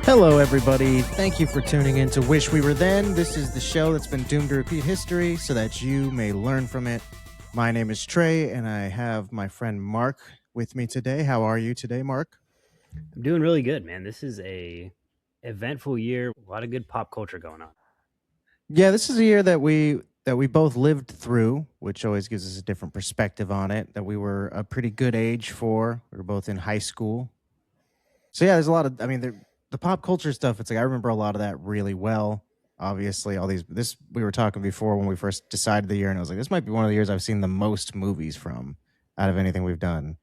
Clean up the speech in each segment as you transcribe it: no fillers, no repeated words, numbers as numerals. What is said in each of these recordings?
Hello, everybody. Thank you for tuning in to Wish We Were Then. This is the show that's been doomed to repeat history so that you may learn from it. My name is Trey, and I have my friend Mark with me today. How are you today, Mark? I'm doing really good, man. This is a eventful year. A lot of good pop culture going on. Yeah, this is a year that we both lived through, which always gives us a different perspective on it. That we were a pretty good age for. We were both in high school. So yeah, there's a lot of. I mean, the pop culture stuff. It's like I remember a lot of that really well. Obviously, all these. This we were talking before when we first decided the year, and I was like, this might be one of the years I've seen the most movies from out of anything we've done.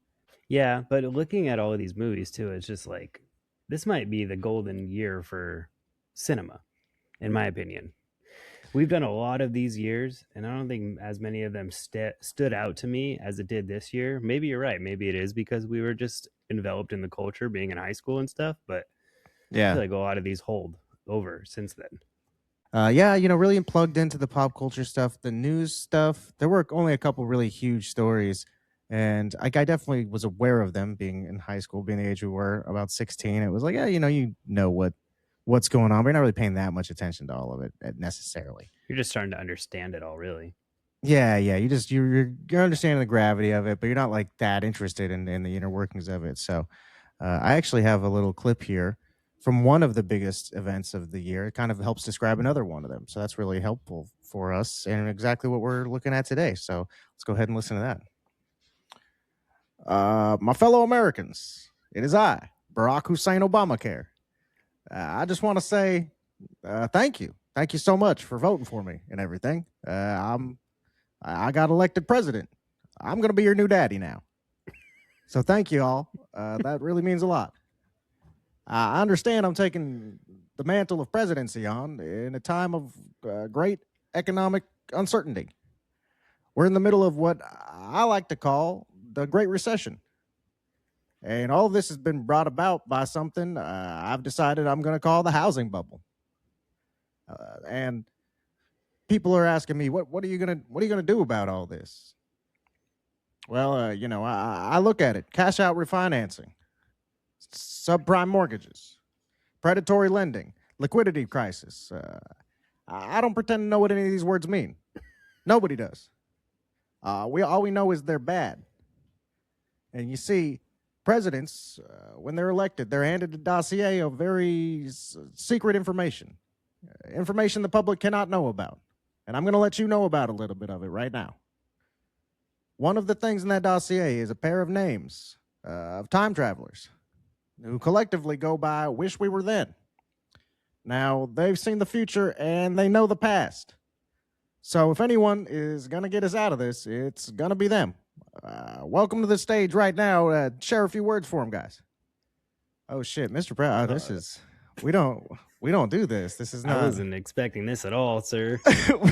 Yeah, but looking at all of these movies too, it's just like this might be the golden year for cinema, in my opinion. We've done a lot of these years, and I don't think as many of them stood out to me as it did this year. Maybe you're right. Maybe it is because we were just enveloped in the culture, being in high school and stuff. But I Yeah, feel like a lot of these hold over since then. yeah, really plugged into the pop culture stuff, the news stuff. There were only a couple really huge stories, and I definitely was aware of them being in high school, being the age we were, about 16. It was like, yeah, what's going on, but you're not really paying that much attention to all of it necessarily. You're just starting to understand it all, really. Yeah, yeah. You're understanding the gravity of it, but you're not like that interested in the inner workings of it. So, I actually have a little clip here from one of the biggest events of the year. It kind of helps describe another one of them. So that's really helpful for us and exactly what we're looking at today. So let's go ahead and listen to that. My fellow Americans, it is I, Barack Hussein Obamacare. I just want to say thank you. Thank you so much for voting for me and everything. I got elected president. I'm going to be your new daddy now. So thank you all. That really means a lot. I understand I'm taking the mantle of presidency on in a time of great economic uncertainty. We're in the middle of what I like to call the Great Recession. And all of this has been brought about by something I've decided I'm going to call the housing bubble. And people are asking me, what are you gonna do about all this? Well, I look at it: cash out refinancing, subprime mortgages, predatory lending, liquidity crisis. I don't pretend to know what any of these words mean. Nobody does. We all we know is they're bad. And you see, presidents, when they're elected, they're handed a dossier of very secret information, information the public cannot know about. And I'm going to let you know about a little bit of it right now. One of the things in that dossier is a pair of names of time travelers who collectively go by Wish We Were Then. Now, they've seen the future and they know the past. So if anyone is going to get us out of this, it's going to be them. Welcome to the stage right now. Share a few words for them, guys. Oh shit, Mr. Brown, this is we don't do this. This is not. I wasn't expecting this at all, sir.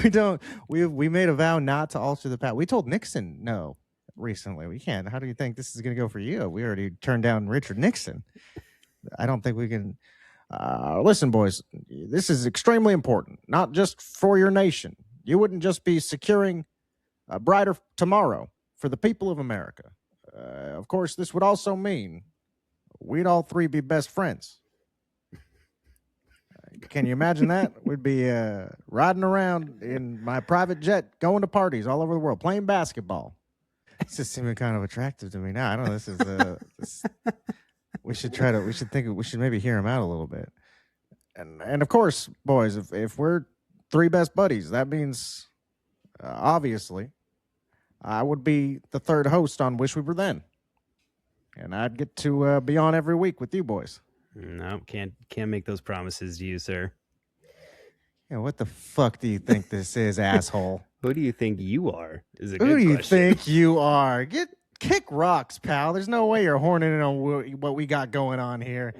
we don't. We made a vow not to alter the past. We told Nixon no recently. We can't. How do you think this is going to go for you? We already turned down Richard Nixon. I don't think we can. Listen, boys, this is extremely important, not just for your nation. You wouldn't just be securing a brighter tomorrow for the people of America. Of course, this would also mean we'd all three be best friends. Can you imagine that? We'd be riding around in my private jet, going to parties all over the world, playing basketball. It's just seeming kind of attractive to me now. I don't know. This is we should maybe hear him out a little bit. And of course, boys, if we're three best buddies, that means obviously I would be the third host on Wish We Were Then, and I'd get to be on every week with you boys. No, can't make those promises to you, sir. Yeah, what the fuck do you think this is, asshole? Who do you think you are? Is a Who good do you question. think you are? Kick rocks, pal. There's no way you're horning in on what we got going on here.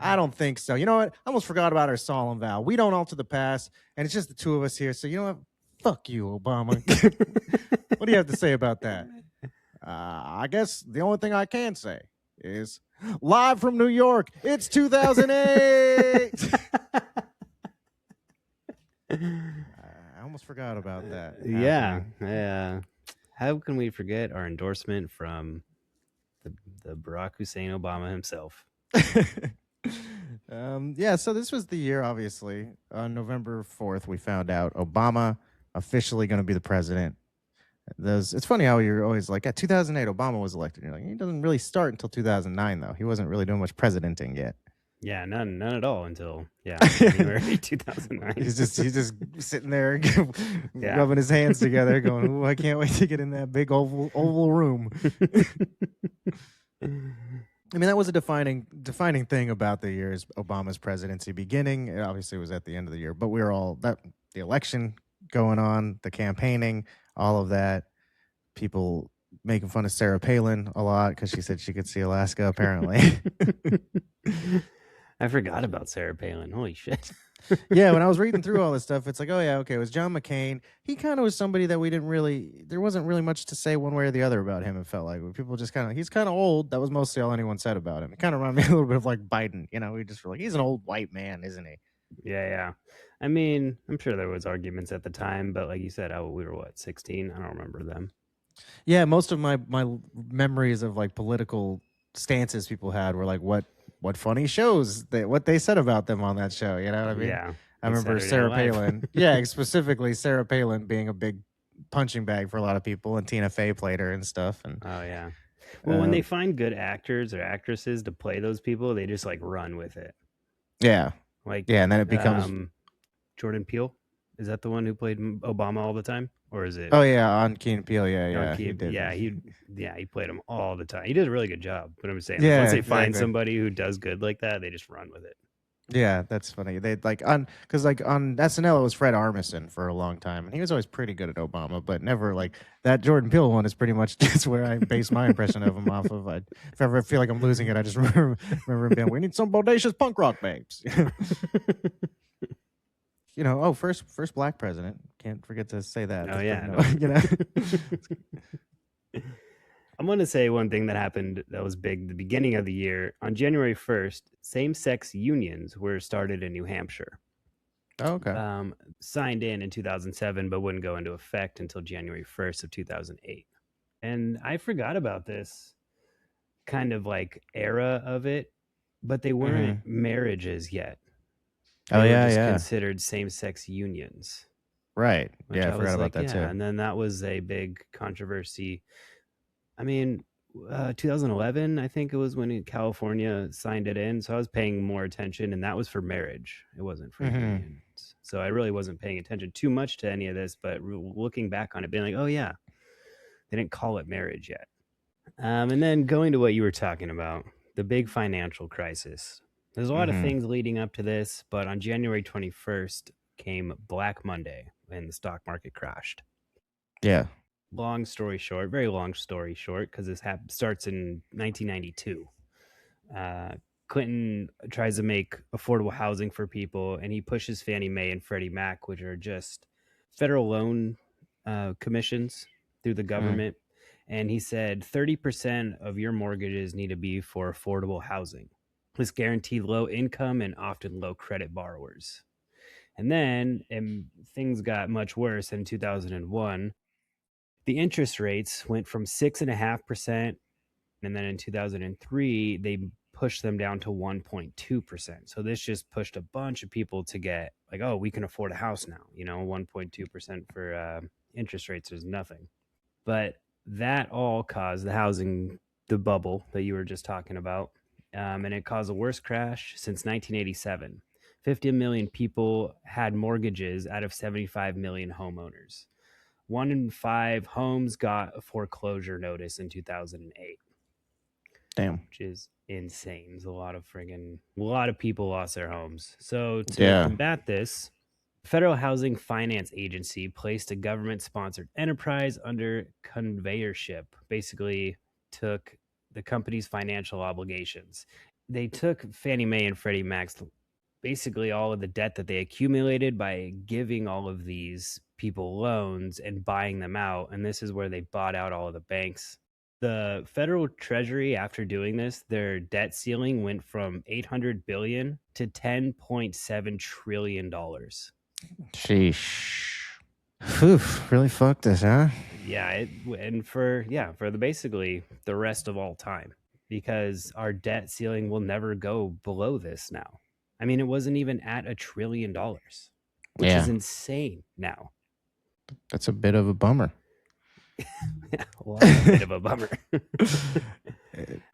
I don't think so. You know what? I almost forgot about our solemn vow. We don't alter the past, and it's just the two of us here. So you know what? Fuck you, Obama. What do you have to say about that? I guess the only thing I can say is live from New York. It's 2008. I almost forgot about that. Yeah. How can we forget our endorsement from the Barack Hussein Obama himself? Yeah, so this was the year, obviously. On November 4th, we found out Obama officially going to be the president. It's funny how you're always like, at 2008, Obama was elected. You're like, he doesn't really start until 2009, though. He wasn't really doing much presidenting yet. Yeah, none at all until January 2009. He's just sitting there Yeah. rubbing his hands together, going, "Ooh, I can't wait to get in that big oval room." I mean, that was a defining thing about the year's Obama's presidency beginning. It obviously was at the end of the year, but we were all that the election going on, the campaigning, all of that. People making fun of Sarah Palin a lot because she said she could see Alaska. Apparently, I forgot about Sarah Palin. Holy shit. yeah. When I was reading through all this stuff, it's like, oh yeah, okay. It was John McCain. He kind of was somebody that there wasn't really much to say one way or the other about him. It felt like people just he's kind of old. That was mostly all anyone said about him. It kind of reminded me a little bit of like Biden. We just were like, he's an old white man, isn't he? Yeah. I mean, I'm sure there was arguments at the time, but like you said, we were 16? I don't remember them. Yeah, most of my memories of like political stances people had were like what funny shows what they said about them on that show. You know what I mean? Yeah. I like remember Saturday Sarah Night Live. Palin. Yeah, specifically Sarah Palin being a big punching bag for a lot of people, and Tina Fey played her and stuff. And Oh yeah. Well, when they find good actors or actresses to play those people, they just like run with it. yeah, Like yeah, and then it becomes Jordan Peele. Is that the one who played Obama all the time, or is it? oh yeah, on Key and Peele. Yeah, he did. Yeah, he played him all the time. He did a really good job. But I'm saying, Yeah, once they find exactly. somebody who does good like that, they just run with it. Yeah, that's funny. They because on SNL it was Fred Armisen for a long time, and he was always pretty good at Obama, but never like that Jordan Peele one is pretty much just where I base my impression of him off of. If ever I feel like I'm losing it, I just remember him being, "We need some bodacious punk rock babes." First black president. Can't forget to say that. Oh yeah, I'm going to say one thing that happened that was big the beginning of the year. On January 1st, same-sex unions were started in New Hampshire. Oh, okay. Signed in 2007, but wouldn't go into effect until January 1st of 2008. And I forgot about this kind of like era of it, but they weren't marriages yet. They were just considered same-sex unions. Right. Yeah, I forgot about that too. And then that was a big controversy. I mean, 2011, I think it was when California signed it in. So I was paying more attention, and that was for marriage. It wasn't for unions. So I really wasn't paying attention too much to any of this. But looking back on it, being like, oh yeah, they didn't call it marriage yet. And then going to what you were talking about, the big financial crisis. There's a lot of things leading up to this, but on January 21st came Black Monday, and the stock market crashed. Yeah. Long story short, very long story short, because this starts in 1992. Clinton tries to make affordable housing for people, and he pushes Fannie Mae and Freddie Mac, which are just federal loan commissions through the government. And he said 30% of your mortgages need to be for affordable housing. This guaranteed low income and often low credit borrowers. And then things got much worse in 2001. The interest rates went from 6.5%, and then in 2003 they pushed them down to 1.2%. So this just pushed a bunch of people to get like, oh, we can afford a house now. 1.2% for interest rates is nothing. But that all caused the bubble that you were just talking about, and it caused the worst crash since 1987. 50 million people had mortgages out of 75 million homeowners. 1 in 5 homes got a foreclosure notice in 2008. Damn. Which is insane. There's a lot of people lost their homes. So to combat this, Federal Housing Finance Agency placed a government-sponsored enterprise under conveyorship, basically took the company's financial obligations. They took Fannie Mae and Freddie Mac's basically all of the debt that they accumulated by giving all of these people loans and buying them out. And this is where they bought out all of the banks. The federal treasury, after doing this, their debt ceiling went from $800 billion to $10.7 trillion. Sheesh. Whew, really fucked us, huh? Yeah, for basically the rest of all time, because our debt ceiling will never go below this now. I mean, it wasn't even at $1 trillion, which is Yeah, insane now. that's a bit of a bummer. Well, I'm a bit of a bummer.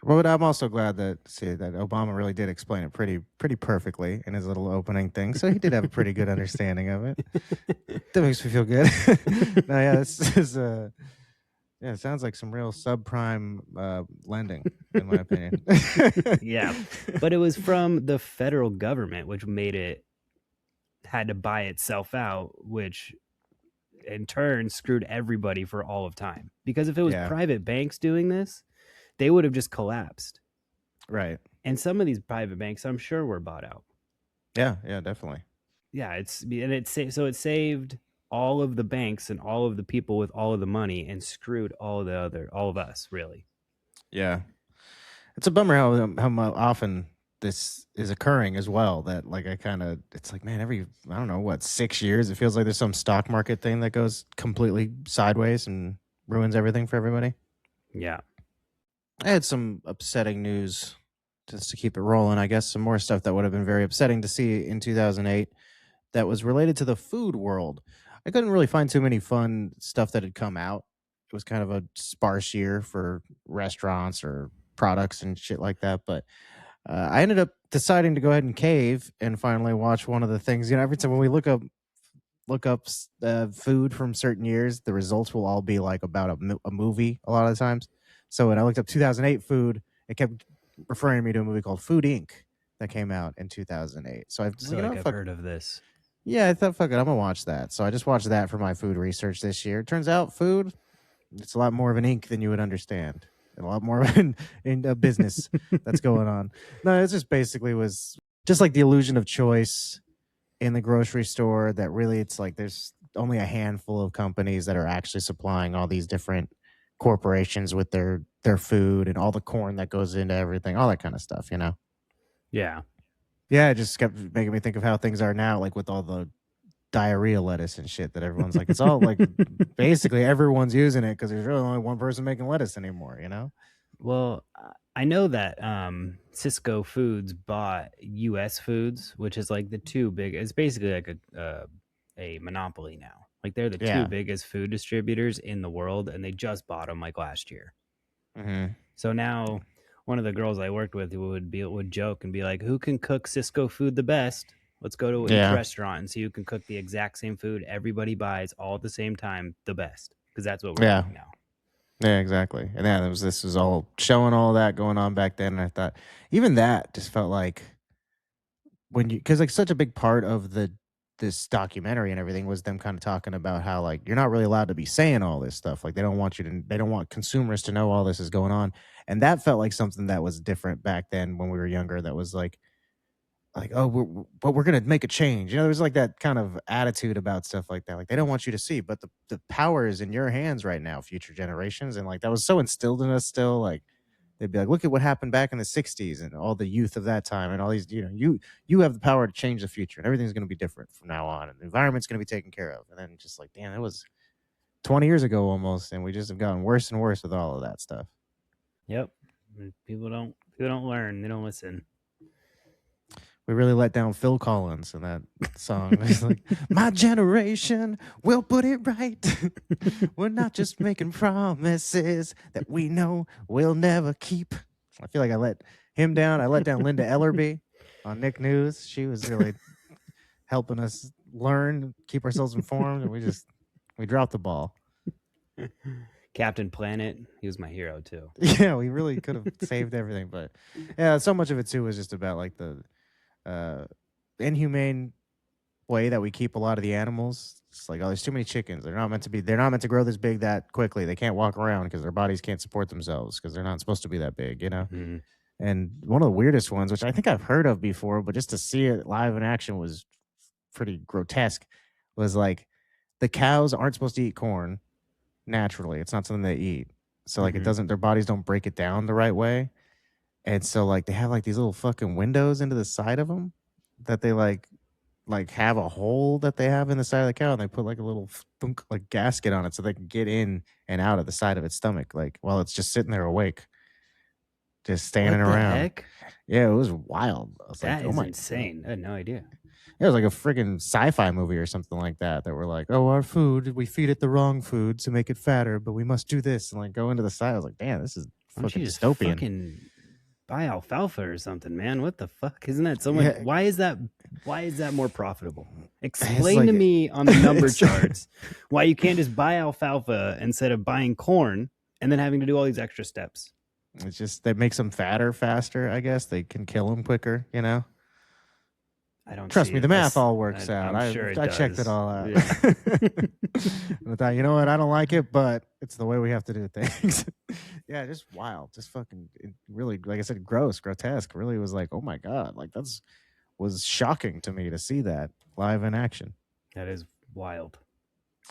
But I'm also glad that Obama really did explain it pretty perfectly in his little opening thing. So he did have a pretty good understanding of it. That makes me feel good. No, yeah, this is yeah, it sounds like some real subprime lending, in my opinion. Yeah, but it was from the federal government, which made it had to buy itself out, which in turn screwed everybody for all of time. Because if it was Yeah, private banks doing this, they would have just collapsed. right. And some of these private banks, I'm sure, were bought out. Yeah, yeah, definitely. Yeah, it saved all of the banks and all of the people with all of the money and screwed all of us, really. Yeah, it's a bummer how often this is occurring as well. That like I kind of it's like man, every I don't know what 6 years it feels like there's some stock market thing that goes completely sideways and ruins everything for everybody. Yeah. I had some upsetting news just to keep it rolling. I guess some more stuff that would have been very upsetting to see in 2008 that was related to the food world. I couldn't really find too many fun stuff that had come out. It was kind of a sparse year for restaurants or products and shit like that. But I ended up deciding to go ahead and cave and finally watch one of the things. You know, every time when we look up food from certain years, the results will all be like about a movie a lot of the times. So when I looked up 2008 food, it kept referring me to a movie called Food Inc. that came out in 2008. So I I was like, feel you like know, I've fuck, heard of this. yeah, I thought, fuck it, I'm gonna watch that. So I just watched that for my food research this year. Turns out, food it's a lot more of an ink than you would understand, and a lot more of in a business that's going on. No, it just basically was just like the illusion of choice in the grocery store. That really, it's like there's only a handful of companies that are actually supplying all these different corporations with their food and all the corn that goes into everything, all that kind of stuff. You know. Yeah. Yeah, it just kept making me think of how things are now, like with all the diarrhea lettuce and shit that everyone's like, it's all like basically everyone's using it because there's really only one person making lettuce anymore, you know? Well, I know that Cisco Foods bought US Foods, which is like the two big. It's basically like a monopoly now. Like they're the two Yeah. biggest food distributors in the world, and they just bought them like last year. Hmm. So now, one of the girls I worked with would joke and be like, "Who can cook Cisco food the best? Let's go to each Yeah. restaurant and see who can cook the exact same food everybody buys all at the same time the best." Because that's what we're Yeah. doing now. Yeah, exactly. And yeah, this was all showing all that going on back then. And I thought even that just felt like when you because like such a big part of this documentary and everything was them kind of talking about how like you're not really allowed to be saying all this stuff. Like they don't want consumers to know all this is going on. And that felt like something that was different back then when we were younger. That was like oh but we're gonna make a change, you know, there's like that kind of attitude about stuff like that, like they don't want you to see, but the power is in your hands right now, future generations. And like that was so instilled in us still, like they'd be like, look at what happened back in the 60s and all the youth of that time and all these, you know, you have the power to change the future and everything's going to be different from now on and the environment's going to be taken care of. And then just like damn, it was 20 years ago almost, and we just have gotten worse and worse with all of that stuff. Yep. People don't learn. They don't listen. We really let down Phil Collins in that song. He's like, my generation will put it right. We're not just making promises that we know we'll never keep. I feel like I let him down. I let down Linda Ellerby on Nick News. She was really helping us learn, keep ourselves informed, and we dropped the ball. Captain Planet, he was my hero too. Yeah, we really could have saved everything, but yeah, so much of it too was just about like the uh inhumane way that we keep a lot of the animals. It's like, oh, there's too many chickens. They're not meant to grow this big that quickly. They can't walk around because their bodies can't support themselves because they're not supposed to be that big, you know? Mhm. And one of the weirdest ones, which I think I've heard of before, but just to see it live in action was pretty grotesque, was like the cows aren't supposed to eat corn naturally. It's not something they eat. So like it Mhm. doesn't their bodies don't break it down the right way. And so like they have like these little fucking windows into the side of them that they like have a hole that they have in the side of the cow, and they put like a little thunk, like gasket on it so they can get in and out of the side of its stomach like while it's just sitting there awake. just standing What the around. heck? Yeah, it was wild. I was like, That oh is my God. insane. I had no idea. It was like a freaking sci-fi movie or something like that. That were like, oh, our food, we feed it the wrong food to make it fatter, but we must do this and like go into the side. I was like, damn, this is Why don't fucking you just dystopian. fucking buy alfalfa or something, man? What the fuck? Isn't that so much? Yeah, Why is that? Why is that more profitable? it's Explain like to me on the number it's, charts why you can't just buy alfalfa instead of buying corn and then having to do all these extra steps. it's just that makes them fatter faster. I guess they can kill them quicker. You know. I don't Trust see me, it. the math all works out. I'm sure it I checked it does. all out. Yeah. But you know what? I don't like it, but it's the way we have to do things. Yeah, just wild, just fucking really, like I said, gross, grotesque. Really was like, oh my God, like that's was shocking to me to see that live in action. That is wild.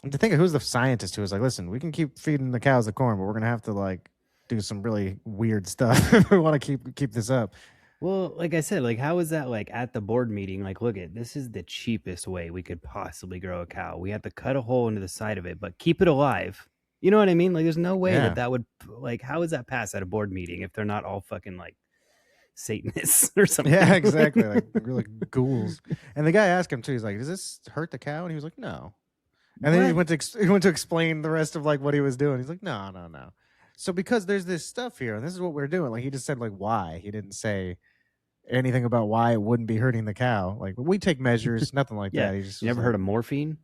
And to think of who's the scientist who was like, listen, we can keep feeding the cows the corn, but we're gonna have to like do some really weird stuff if we want to keep this up. Well, like I said, like how is that like at the board meeting? Like, look at this is the cheapest way we could possibly grow a cow. We have to cut a hole into the side of it, but keep it alive. You know what I mean? Like, there's no way Yeah. that would like how is that passed at a board meeting if they're not all fucking like Satanists or something? Yeah, exactly. Like really ghouls. And the guy asked him too. He's like, "Does this hurt the cow?" And he was like, "No." And then he What? went to explain the rest of like what he was doing. He's like, "No, no, no." So because there's this stuff here, and this is what we're doing. Like he just said like why. He didn't say anything about why it wouldn't be hurting the cow. Like we take measures, nothing like Yeah. that. He just You was never like, heard of morphine?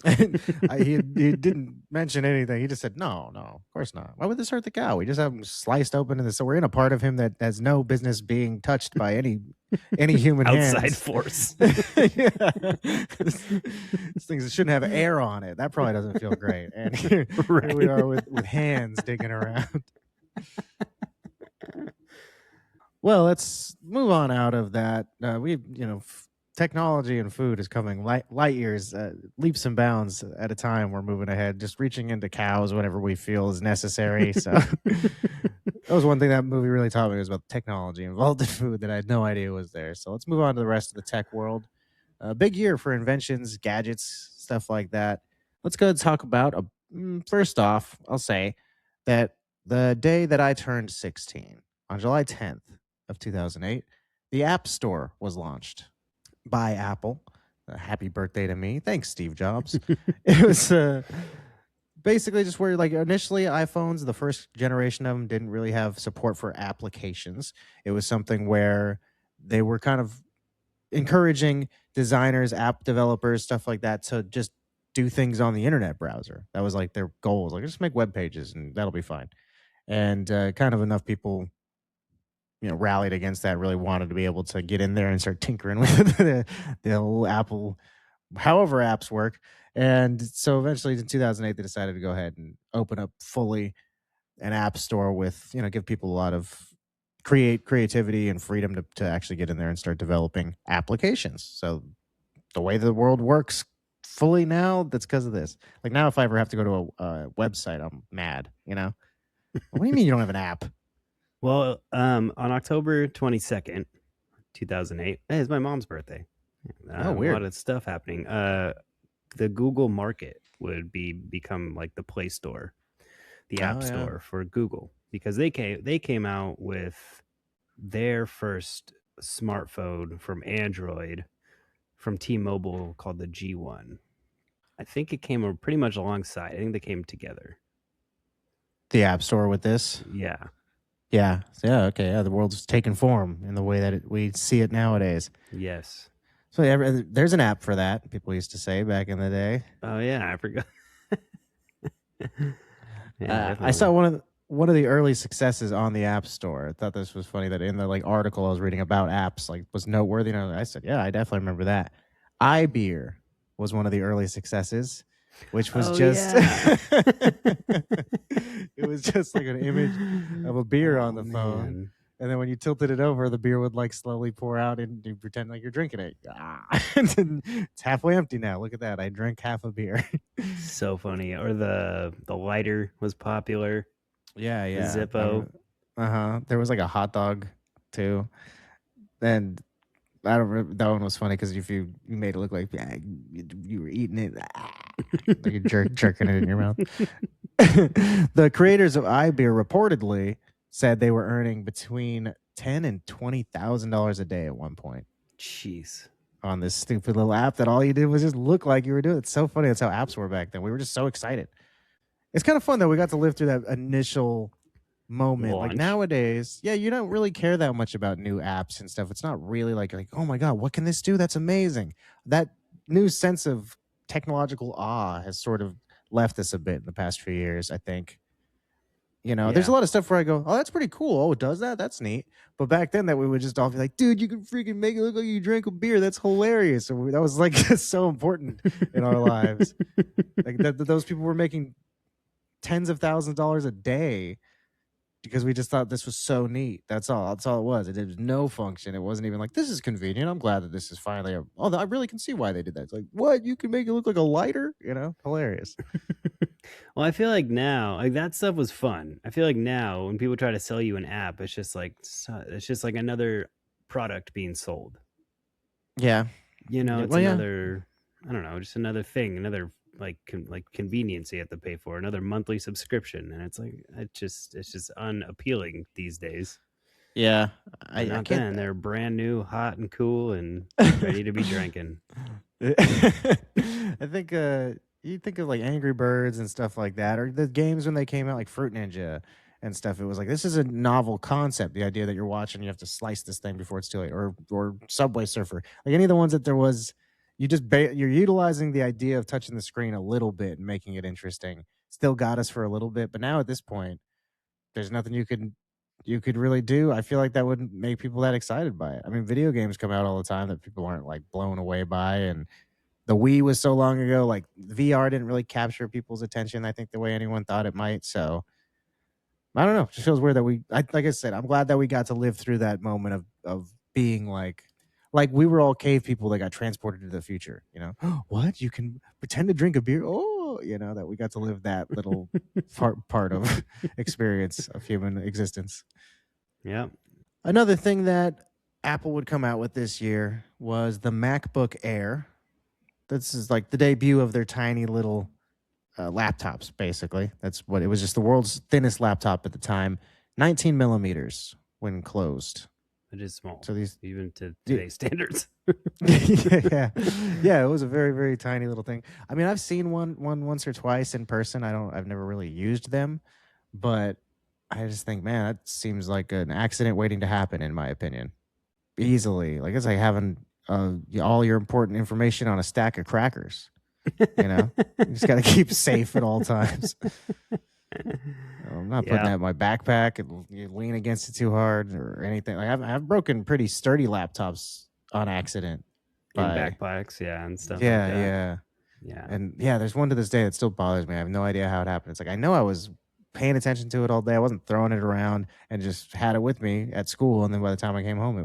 he didn't mention anything. He just said, "No, no, of course not. Why would this hurt the cow? We just have him sliced open, and so we're in a part of him that has no business being touched by any human Outside hands." force. Yeah. These things that shouldn't have air on it. That probably doesn't feel great. And here we are with hands digging around. Well, let's move on out of that. Technology and food is coming light years, leaps and bounds at a time. We're moving ahead, just reaching into cows whenever we feel is necessary. So that was one thing that movie really taught me, was about technology involved in food that I had no idea was there. So let's move on to the rest of the tech world. A big year for inventions, gadgets, stuff like that. Let's go and talk about, first off, I'll say that the day that I turned 16, on July 10th of 2008, the App Store was launched by Apple. Happy birthday to me. Thanks, Steve Jobs. It was basically just where, like, initially iPhones, the first generation of them, didn't really have support for applications. It was something where they were kind of encouraging designers, app developers, stuff like that, to just do things on the internet browser. That was like their goals. Like, just make web pages and that'll be fine. And kind of enough people rallied against that, really wanted to be able to get in there and start tinkering with the old Apple, however apps work. And so eventually in 2008, they decided to go ahead and open up fully an app store with, give people a lot of creativity and freedom to actually get in there and start developing applications. So the way the world works fully now, that's because of this. Like now, if I ever have to go to a website, I'm mad, What do you mean you don't have an app? Well, on October 22nd, 2008, it's my mom's birthday. Oh, weird. A lot of stuff happening. The Google Market would become like the Play Store, the App Store for Google, because they came out with their first smartphone from Android from T-Mobile called the G1. I think it came pretty much alongside. I think they came together. The App Store with this? Yeah. Yeah. Okay. Yeah. The world's taken form in the way that we see it nowadays. Yes. So there's an app for that. People used to say back in the day. Oh yeah, I forgot. I saw one of the early successes on the App Store. I thought this was funny that in the article I was reading about apps was noteworthy. And I said, yeah, I definitely remember that. iBeer was one of the early successes, which was it was just like an image of a beer on the phone. And then when you tilted it over, the beer would slowly pour out and you pretend like you're drinking it. It's halfway empty now. Look at that. I drank half a beer. So funny. Or the lighter was popular. Yeah, yeah. Zippo. There was a hot dog too. And I don't remember, that one was funny because if you made it look like you were eating it, like you're jerking it in your mouth. The creators of iBeer reportedly said they were earning between $10,000 and $20,000 a day at one point Jeez. on this stupid little app that all you did was just look like you were doing. It's so funny. That's how apps were back then. We were just so excited. It's kind of fun though. We got to live through that initial moment. Like Launch. nowadays, yeah, you don't really care that much about new apps and stuff. It's not really like, oh my God, what can this do? That's amazing. That new sense of technological awe has sort of left us a bit in the past few years, I think. There's a Yeah. lot of stuff where I go, oh, that's pretty cool. Oh, it does that? That's neat. But back then, that we would just all be like, dude, you can freaking make it look like you drank a beer. That's hilarious. So that was like so important in our lives. Like those people were making tens of thousands of dollars a day because we just thought this was so neat. That's all. That's all it was. It did no function. It wasn't even like this is convenient. I'm glad that this is finally. Oh, I really can see why they did that. It's like what you can make it look like a lighter. Hilarious. Well, I feel like now, like that stuff was fun. I feel like now, when people try to sell you an app, it's just like another product being sold. Yeah. Yeah. It's Well, yeah. another, I don't know, just another thing, another like convenience you have to pay for, another monthly subscription, and it's like it's just unappealing these days. Yeah. But I not can't. then. They're brand new, hot and cool, and ready to be drinking. I think you think of like Angry Birds and stuff like that, or the games when they came out, like Fruit Ninja and stuff. It was like this is a novel concept. The idea that you're watching, you have to slice this thing before it's too late, or Subway Surfer, like any of the ones that there was. You're utilizing the idea of touching the screen a little bit and making it interesting. Still got us for a little bit, but now at this point, there's nothing you could really do. I feel like that wouldn't make people that excited by it. I mean, video games come out all the time that people aren't like blown away by, and the Wii was so long ago. Like VR didn't really capture people's attention, I think, the way anyone thought it might. So I don't know. It just feels weird that like I said, I'm glad that we got to live through that moment of being like we were all cave people that got transported to the future. What, you can pretend to drink a beer? Oh, that we got to live that little part of experience of human existence. Yeah. Another thing that Apple would come out with this year was the MacBook Air. This is like the debut of their tiny little laptops, basically. That's what it was, just the world's thinnest laptop at the time, 19 millimeters when closed. It is small. So these, even to today's standards. yeah, it was a very, very tiny little thing. I mean, I've seen one once or twice in person. I've never really used them, but I just think, man, that seems like an accident waiting to happen, in my opinion. Easily, like it's like having all your important information on a stack of crackers. You just got to keep it safe at all times. I'm not putting that in my backpack and you lean against it too hard or anything. Like I've broken pretty sturdy laptops on accident in backpacks, yeah, and stuff. Yeah, like that. yeah, yeah. And yeah, there's one to this day that still bothers me. I have no idea how it happened. It's like I know I was paying attention to it all day. I wasn't throwing it around and just had it with me at school. And then by the time I came home,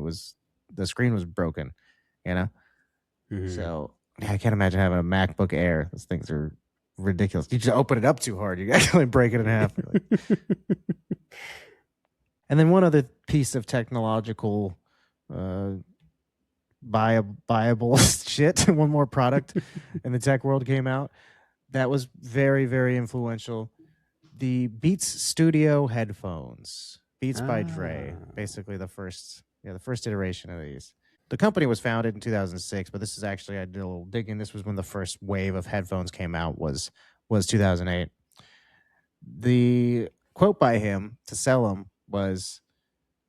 the screen was broken. Mm-hmm. So yeah, I can't imagine having a MacBook Air. Those things are ridiculous. You just open it up too hard, you actually break it in half. And then one other piece of technological viable shit, one more product in the tech world came out that was very, very influential. The Beats Studio headphones. Beats by Dre, basically the first iteration of these. The company was founded in 2006, but this is actually, I did a little digging. This was when the first wave of headphones came out, was 2008. The quote by him to sell them was,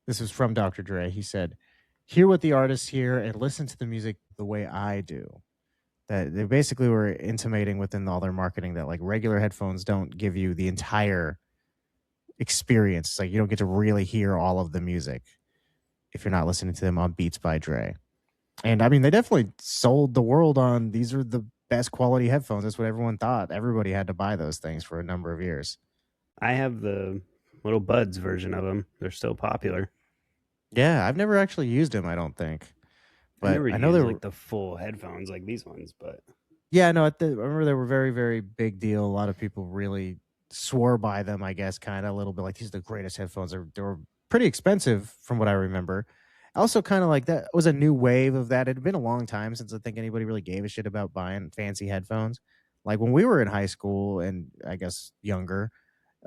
this was from Dr. Dre. He said, "Hear what the artists hear and listen to the music the way I do." That they basically were intimating within all their marketing that like regular headphones don't give you the entire experience. Like you don't get to really hear all of the music if you're not listening to them on Beats by Dre. And I mean, they definitely sold the world on these are the best quality headphones. That's what everyone thought. Everybody had to buy those things for a number of years. I have the little Buds version of them. They're still popular. Yeah, I've never actually used them, I don't think. But I know they're like the full headphones like these ones, but yeah, no, I remember they were very, very big deal. A lot of people really swore by them, I guess, kind of a little bit like these are the greatest headphones. They were pretty expensive from what I remember. Also, kind of like that was a new wave of that. It had been a long time since I think anybody really gave a shit about buying fancy headphones. Like when we were in high school and I guess younger,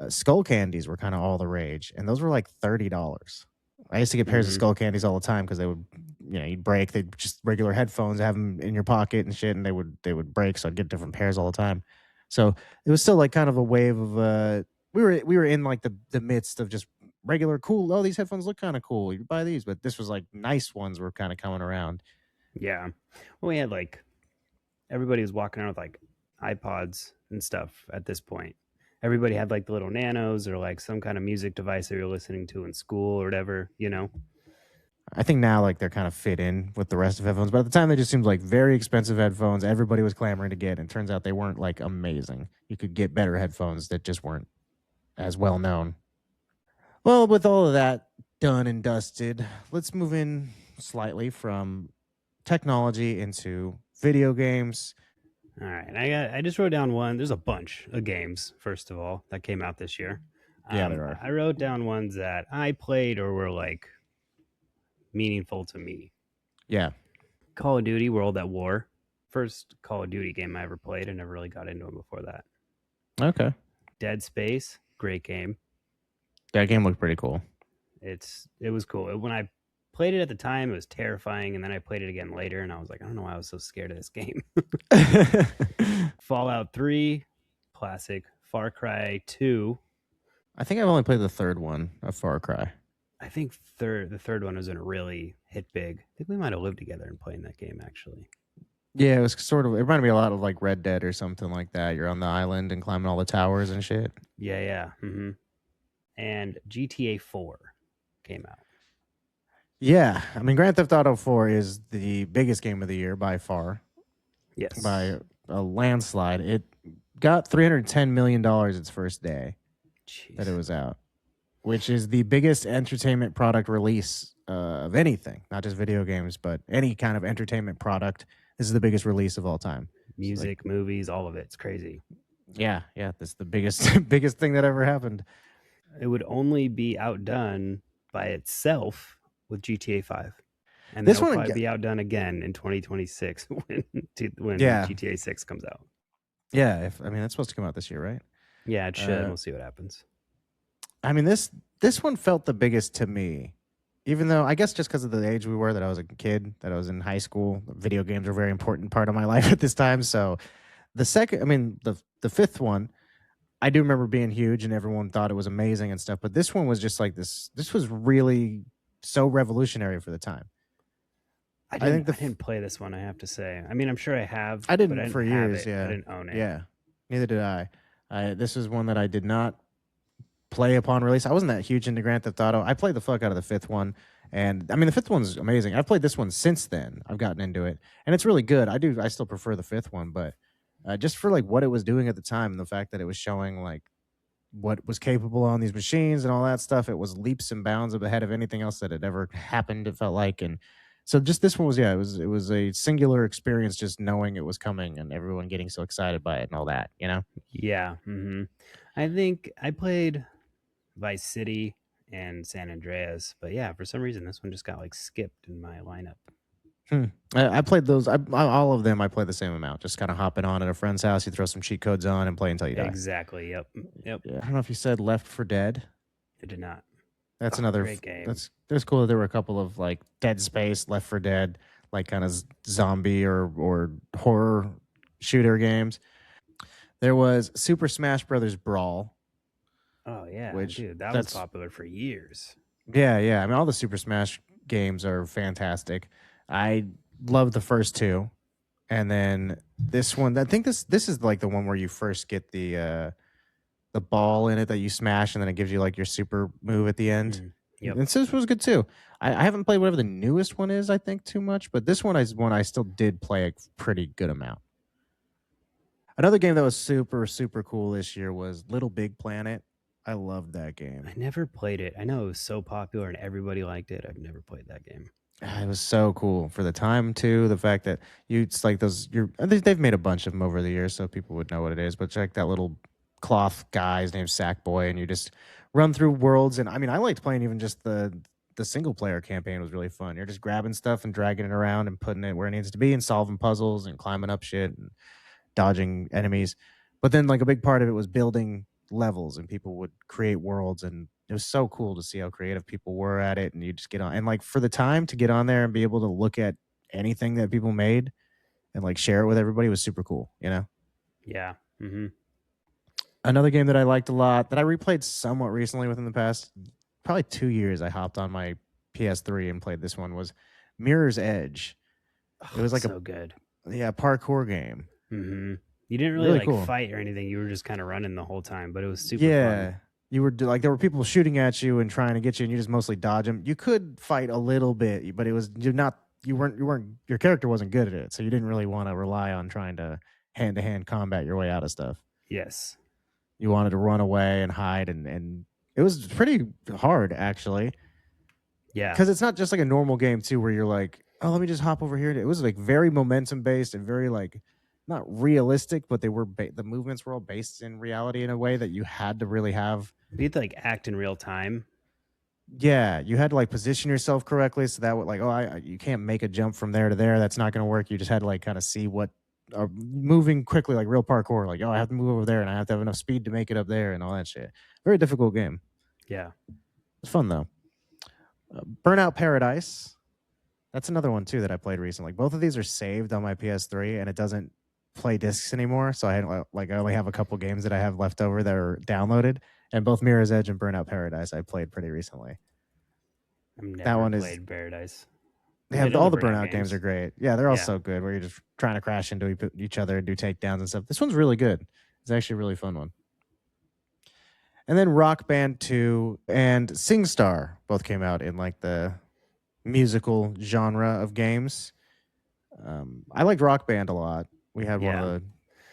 Skull candies were kind of all the rage, and those were like $30. I used to get pairs of Mm-hmm. skull candies all the time because they would, you'd break. They'd just regular headphones, have them in your pocket and shit, and they would break. So I'd get different pairs all the time. So it was still like kind of a wave of we were in like the midst of just regular cool. Oh, these headphones look kind of cool. You buy these, but this was like nice ones were kind of coming around. Yeah. Well, we had like everybody was walking around with like iPods and stuff at this point. Everybody had like the little nanos or like some kind of music device that you're listening to in school or whatever, you know? I think now like they're kind of fit in with the rest of headphones, but at the time they just seemed like very expensive headphones. Everybody was clamoring to get, and it turns out they weren't like amazing. You could get better headphones that just weren't as well known. Well, with all of that done and dusted, let's move in slightly from technology into video games. All right. I just wrote down one. There's a bunch of games, first of all, that came out this year. Yeah, there are. I wrote down ones that I played or were like meaningful to me. Yeah. Call of Duty World at War. First Call of Duty game I ever played. I never really got into it before that. Okay. Dead Space, great game. That game looked pretty cool. It was cool. When I played it at the time, it was terrifying, and then I played it again later, and I was like, I don't know why I was so scared of this game. Fallout 3, classic. Far Cry 2. I think I've only played the third one of Far Cry. I think the third one wasn't really hit big. I think we might have lived together and playing that game actually. Yeah, it was sort of. It reminded me a lot of like Red Dead or something like that. You're on the island and climbing all the towers and shit. Yeah. Mm-hmm. And GTA 4 came out. Yeah, I mean, Grand Theft Auto 4 is the biggest game of the year by far, Yes. by a landslide. It got $310 million its first day that it Jeez. was out, which is the biggest entertainment product release of anything, not just video games, but any kind of entertainment product. This is the biggest release of all time. Music, movies, all of it. It's crazy. Yeah, this is the biggest biggest thing that ever happened. It would only be outdone by itself with GTA 5. And then This it'll one, probably be outdone again in 2026 when yeah, GTA 6 comes out. yeah. If I mean, that's supposed to come out this year, right? Yeah, it should. We'll see what happens. I mean, this one felt the biggest to me, even though I guess just because of the age we were, that I was a kid, that I was in high school. Video games were a very important part of my life at this time. So the second, I mean, the fifth one, I do remember being huge and everyone thought it was amazing and stuff. But this one was just like this. This was really so revolutionary for the time. I I think didn't play this one. I have to say. I mean, I'm sure I have. I but I didn't didn't for have years. it. I Yeah, didn't own it. yeah. Neither did I. This is one that I did not play upon release. I wasn't that huge into Grand Theft Auto. I played the fuck out of the fifth one, and I mean the fifth one's amazing. I've played this one since then. I've gotten into it, and it's really good. I still prefer the fifth one, but just for like what it was doing at the time and the fact that it was showing like what was capable on these machines and all that stuff, it was leaps and bounds ahead of anything else that had ever happened. It felt like, and so just this one was it was a singular experience, just knowing it was coming and everyone getting so excited by it and all that, you know. Yeah. Mm-hmm. I think I played Vice City and San Andreas, but yeah, for some reason this one just got like skipped in my lineup. I played those. All of them. I played the same amount. Just kind of hopping on at a friend's house. You throw some cheat codes on and play until you die. Exactly. Yep. Yep. Yeah, I don't know if you said Left for Dead. It did not. That's another great game. That's cool. There were a couple of like Dead Space, Left for Dead, like kind of zombie or horror shooter games. There was Super Smash Brothers Brawl. Oh yeah, which dude, that was popular for years. Yeah. I mean, all the Super Smash games are fantastic. I love the first two, and then this one. I think this is like the one where you first get the ball in it that you smash, and then it gives you like your super move at the end. Yep. And so this was good too. I haven't played whatever the newest one is, I think, too much, but this one is one I still did play a pretty good amount. Another game that was super, super cool this year was Little Big Planet. I loved that game. I never played it. I know it was so popular and everybody liked it. I've never played that game. It was so cool for the time too. The fact that it's like those. They've made a bunch of them over the years, so people would know what it is. But check that little cloth guy. His name's Sackboy, and you just run through worlds. And I mean, I liked playing even just the single player campaign was really fun. You're just grabbing stuff and dragging it around and putting it where it needs to be, and solving puzzles and climbing up shit and dodging enemies. But then like a big part of it was building levels and people would create worlds, and it was so cool to see how creative people were at it. And you just get on, and like for the time to get on there and be able to look at anything that people made and like share it with everybody was super cool, you know? Yeah. Mm-hmm. Another game that I liked a lot that I replayed somewhat recently within the past probably 2 years, I hopped on my PS3 and played this one was Mirror's Edge. It Oh, was it's like a so good. parkour game. Mm-hmm. You didn't really Really like cool. fight or anything. You were just kind of running the whole time, but it was super fun. Yeah. You were like there were people shooting at you and trying to get you, and you just mostly dodge them. You could fight a little bit, but it was you weren't your character wasn't good at it, so you didn't really want to rely on trying to hand combat your way out of stuff. Yes. You wanted to run away and hide, and it was pretty hard actually, Yeah. because it's not just like a normal game too, where you're like, oh, let me just hop over here. It was like very momentum based and very like not realistic, but the movements were all based in reality in a way that you had to really have. You had to like act in real time. Yeah, you had to like position yourself correctly, so that would like, oh, you can't make a jump from there to there. That's not going to work. You just had to like kind of see what moving quickly, like real parkour. Like, oh, I have to move over there, and I have to have enough speed to make it up there, and all that shit. Very difficult game. Yeah. It's fun though. Burnout Paradise. That's another one too that I played recently. Like both of these are saved on my PS3, and it doesn't play discs anymore. So I only have a couple games that I have left over that are downloaded. And both Mirror's Edge and Burnout Paradise I played pretty recently. I've That never one is played Paradise. Yeah, Played all other the Burnout games are great. Yeah, they're all Yeah. so good. Where you're just trying to crash into each other and do takedowns and stuff. This one's really good. It's actually a really fun one. And then Rock Band 2 and SingStar both came out in like the musical genre of games. I liked Rock Band a lot. We had one Yeah. of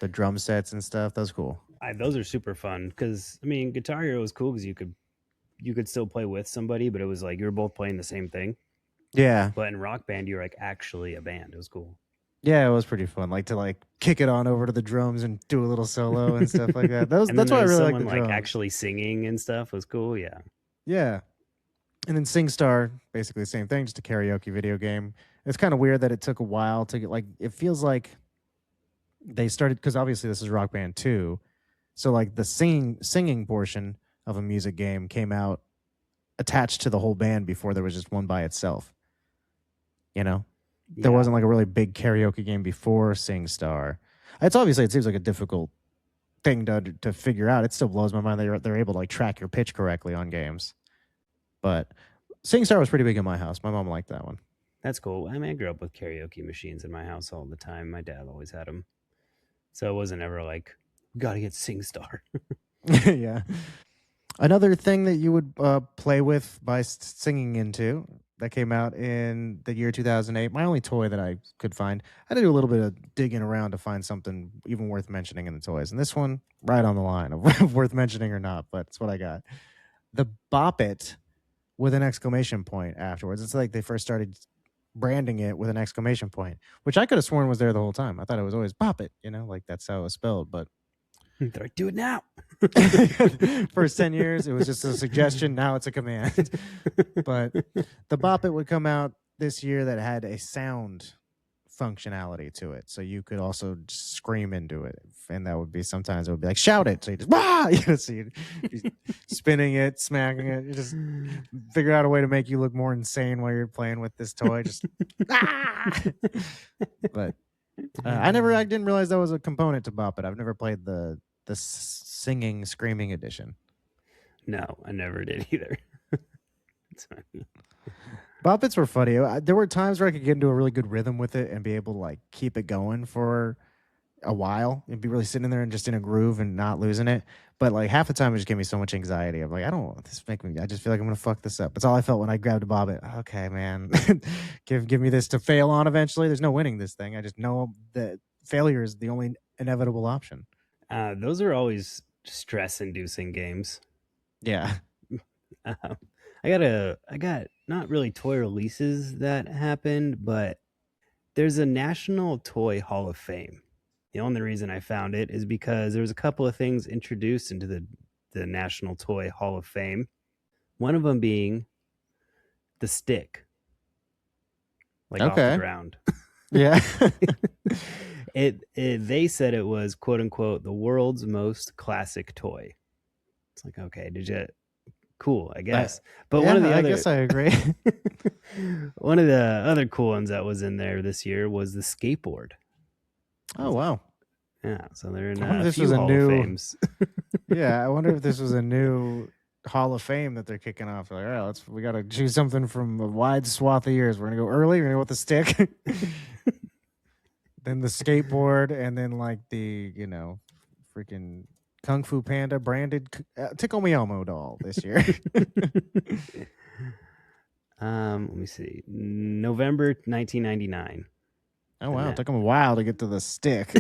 the drum sets and stuff. That was cool. Those are super fun because I mean, Guitar Hero was cool because you could still play with somebody, but it was like you were both playing the same thing. Yeah, But in Rock Band, you're like actually a band. It was cool. yeah, it was pretty fun. Like to like kick it on over to the drums and do a little solo and stuff like that. And then That's why there I was really like someone the like drums. actually singing and stuff. It was cool. Yeah. Yeah. And then SingStar, basically the same thing, just a karaoke video game. It's kind of weird that it took a while to get like it feels like they started because obviously this is Rock Band 2. So like the singing portion of a music game came out attached to the whole band before there was just one by itself. You know? There wasn't like a really big karaoke game before SingStar. It seems like a difficult thing to figure out. It still blows my mind that they're able to like track your pitch correctly on games. But SingStar was pretty big in my house. My mom liked that one. That's cool. I mean, I grew up with karaoke machines in my house all the time. My dad always had them. So it wasn't ever like, we got to get SingStar. Yeah. Another thing that you would play with by singing into that came out in the year 2008. My only toy that I could find. I had to do a little bit of digging around to find something even worth mentioning in the toys. And this one, right on the line of worth mentioning or not, but it's what I got. The Bop It with an exclamation point afterwards. It's like they first started branding it with an exclamation point, which I could have sworn was there the whole time. I thought it was always Bop It, like that's how it was spelled. But They're like, do it now. first 10 years, it was just a suggestion. Now it's a command. But the Bop It would come out this year that had a sound functionality to it. So you could also just scream into it. And that would be sometimes it would be like, shout it. So you just, wah! So you'd be spinning it, smacking it. You just figure out a way to make you look more insane while you're playing with this toy. Just, ah! But I didn't realize that was a component to Bop It. I've never played the singing, screaming edition. No, I never did either. Bop Its were funny. There were times where I could get into a really good rhythm with it and be able to like keep it going for a while and be really sitting there and just in a groove and not losing it. But like half the time it just gave me so much anxiety. I'm like, I don't want this to make me. I just feel like I'm gonna fuck this up. That's all I felt when I grabbed a Bop It. Okay, man, give me this to fail on eventually. There's no winning this thing. I just know that failure is the only inevitable option. Those are always stress-inducing games. Yeah. I got not really toy releases that happened, but there's a National Toy Hall of Fame. The only reason I found it is because there was a couple of things introduced into the National Toy Hall of Fame. One of them being the stick, like off the ground. Yeah. They said it was quote unquote the world's most classic toy. It's like, okay, did you? Cool, I I, guess. But one of yeah, the I other, guess I agree. one of the other cool ones that was in there this year was the skateboard. Oh wow. Yeah, so they're in I wonder if a this was few a Hall of new. Fames. Yeah, I wonder if this was a new Hall of Fame that they're kicking off. Like, all right, we got to choose something from a wide swath of years. We're gonna go early. We're gonna go with the stick, then the skateboard, and then like the freaking Kung Fu Panda branded Tickle Me Elmo doll this year. Let me see, November 1999. Oh And wow, it that took them a while to get to the stick.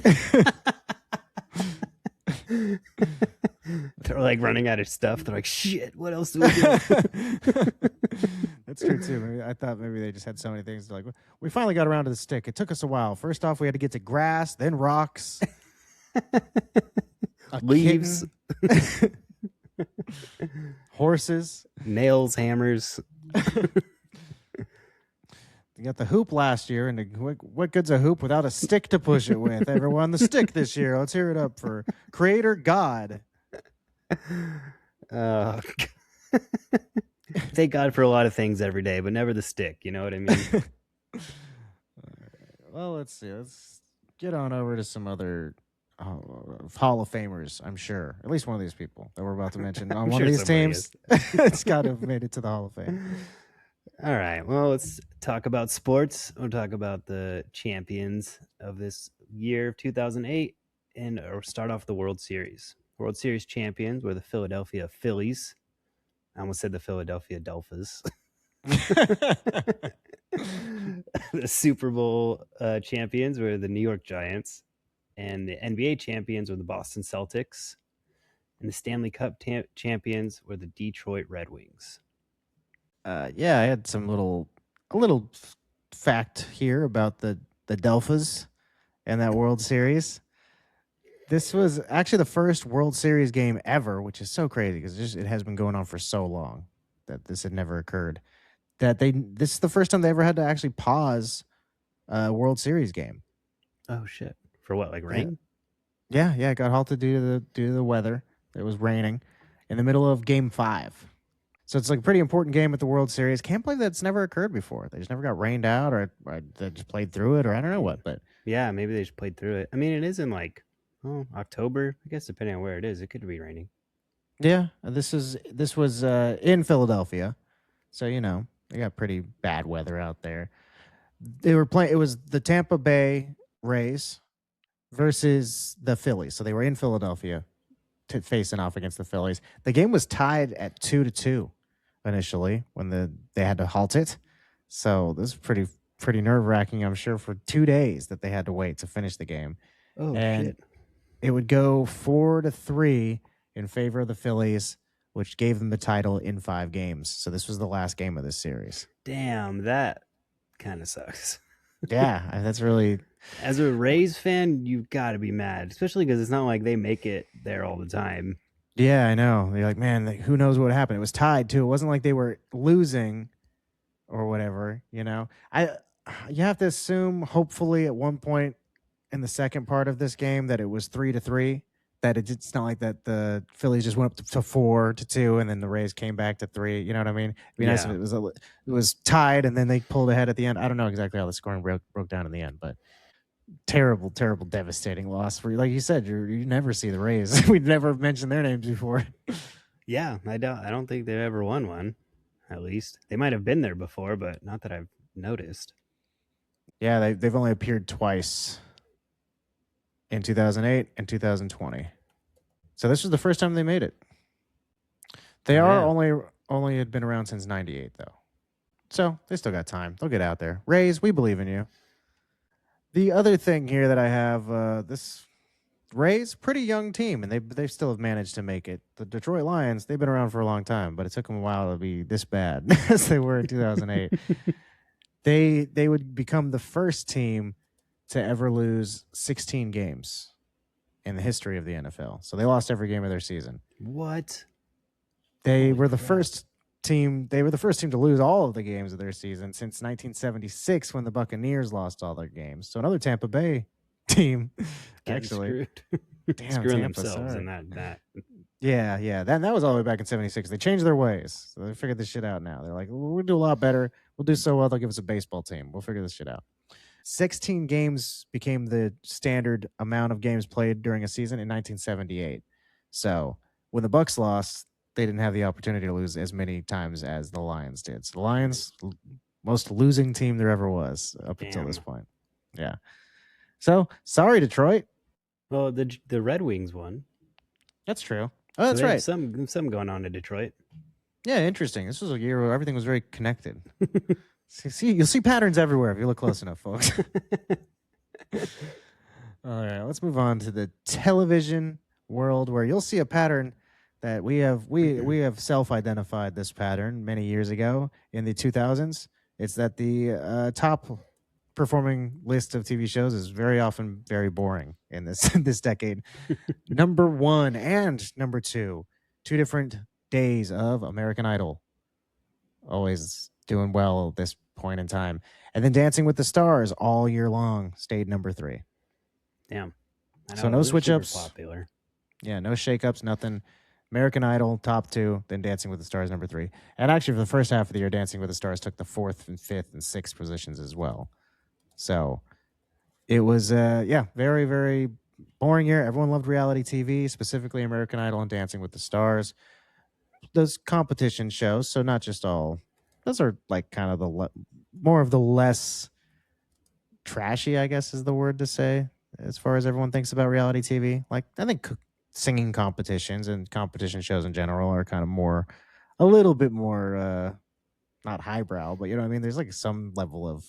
they're like running out of stuff. They're like, shit, what else do we do? That's true too. I thought maybe they just had so many things. Like, we finally got around to the stick. It took us a while. First off, we had to get to grass, then rocks, a Leaves, kitten, horses. nails, hammers. You got the hoop last year, and what good's a hoop without a stick to push it with? Everyone, the stick this year. Let's hear it up for Creator God. Uh, thank God for a lot of things every day, but never the stick. You know what I mean? Well, let's see. Let's get on over to some other Hall of Famers. I'm sure at least one of these people that we're about to mention on I'm one sure of these somebody teams, it's got to have made it to the Hall of Fame. All right. Well, let's talk about sports. We'll talk about the champions of this year of 2008 and start off the World Series. World Series champions were the Philadelphia Phillies. I almost said the Philadelphia Dolphins. The Super Bowl champions were the New York Giants, and the NBA champions were the Boston Celtics, and the Stanley Cup champions were the Detroit Red Wings. Yeah, I had a little fact here about the Delphas and that World Series. This was actually the first World Series game ever, which is so crazy because it has been going on for so long that this had never occurred. This is the first time they ever had to actually pause a World Series game. Oh shit! For what? Like Yeah, rain? yeah, it got halted due to the weather. It was raining in the middle of Game 5. So it's like a pretty important game at the World Series. Can't believe that's never occurred before. They just never got rained out, or they just played through it, or I don't know what. But Yeah, maybe they just played through it. I mean, it is in like October. I guess depending on where it is, it could be raining. yeah, this was in Philadelphia, so they got pretty bad weather out there. They were playing. It was the Tampa Bay Rays versus the Phillies. So they were in Philadelphia facing off against the Phillies. The game was tied at 2-2 initially when they had to halt it. So this is pretty nerve wracking, I'm sure, for 2 days that they had to wait to finish the game. Oh And shit! it would go 4-3 in favor of the Phillies, which gave them the title in 5 games. So this was the last game of this series. Damn, that kind of sucks. Yeah, that's really. As a Rays fan, you've got to be mad, especially because it's not like they make it there all the time. Yeah, I know. They're like, man, who knows what happened? It was tied too. It wasn't like they were losing or whatever. You have to assume, hopefully, at one point in the second part of this game, that it was 3-3. That it's not like that the Phillies just went up to 4-2, and then the Rays came back to 3. You know what I mean? It'd be nice if Yeah, it was tied, and then they pulled ahead at the end. I don't know exactly how the scoring broke down in the end, but terrible, terrible, devastating loss for you. Like you said, you never see the Rays. We'd never mentioned their names before. yeah. I don't think they've ever won one. At least they might have been there before, but not that I've noticed. Yeah, they've only appeared twice in 2008 and 2020. So this was the first time they made it. They Oh are yeah. only had been around since '98 though, so they still got time. They'll get out there. Rays, we believe in you. The other thing here that I have, this Rays, pretty young team, and they still have managed to make it. The Detroit Lions, they've been around for a long time, but it took them a while to be this bad as they were in 2008. They would become the first team to ever lose 16 games in the history of the NFL. So they lost every game of their season. What? They Holy were the crap. first team. They were the first team to lose all of the games of their season since 1976 when the Buccaneers lost all their games. So another Tampa Bay team, Getting actually. screwed. Damn, Screwing Tampa, themselves sorry. in that Yeah. That was all the way back in '76. They changed their ways, so they figured this shit out now. They're like, we'll do a lot better. We'll do so well. They'll give us a baseball team. We'll figure this shit out. 16 games became the standard amount of games played during a season in 1978. So when the Bucks lost, they didn't have the opportunity to lose as many times as the Lions did. So the Right. Lions, most losing team there ever was up until this Damn. point. Yeah. So sorry, Detroit. Well, the Red Wings won, That's true. Oh, so that's they have right. some going on in Detroit. Yeah, interesting. This was a year where everything was very connected. See, you'll see patterns everywhere if you look close enough, folks. All right, let's move on to the television world, where you'll see a pattern that we have self-identified this pattern many years ago in the 2000s. It's that the top performing list of TV shows is very often very boring in this this decade. Number one and number two different days of American Idol, always doing well at this point in time, and then Dancing with the Stars all year long stayed number three. Damn. I So know no those are switch super ups. popular. Yeah, no shakeups, nothing. American Idol top two, then Dancing with the Stars number three. And actually, for the first half of the year, Dancing with the Stars took the fourth and fifth and sixth positions as well. So it was, very, very boring year. Everyone loved reality TV, specifically American Idol and Dancing with the Stars. Those competition shows, so not just all. Those are like kind of more of the less trashy, I guess is the word to say, as far as everyone thinks about reality TV. Like, I think singing competitions and competition shows in general are kind of a little bit more, not highbrow, but you know what I mean? There's like some level of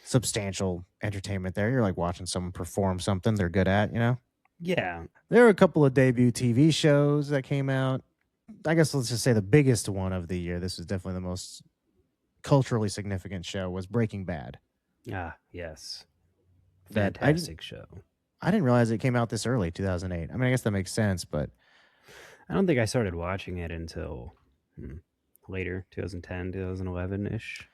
substantial entertainment there. You're like watching someone perform something they're good at, you know? Yeah. There are a couple of debut TV shows that came out. I guess let's just say the biggest one of the year, this was definitely the most culturally significant show, was Breaking Bad. Ah, yes. That Fantastic show. I didn't realize it came out this early, 2008. I mean, I guess that makes sense, but I don't think I started watching it until later, 2010, 2011 ish.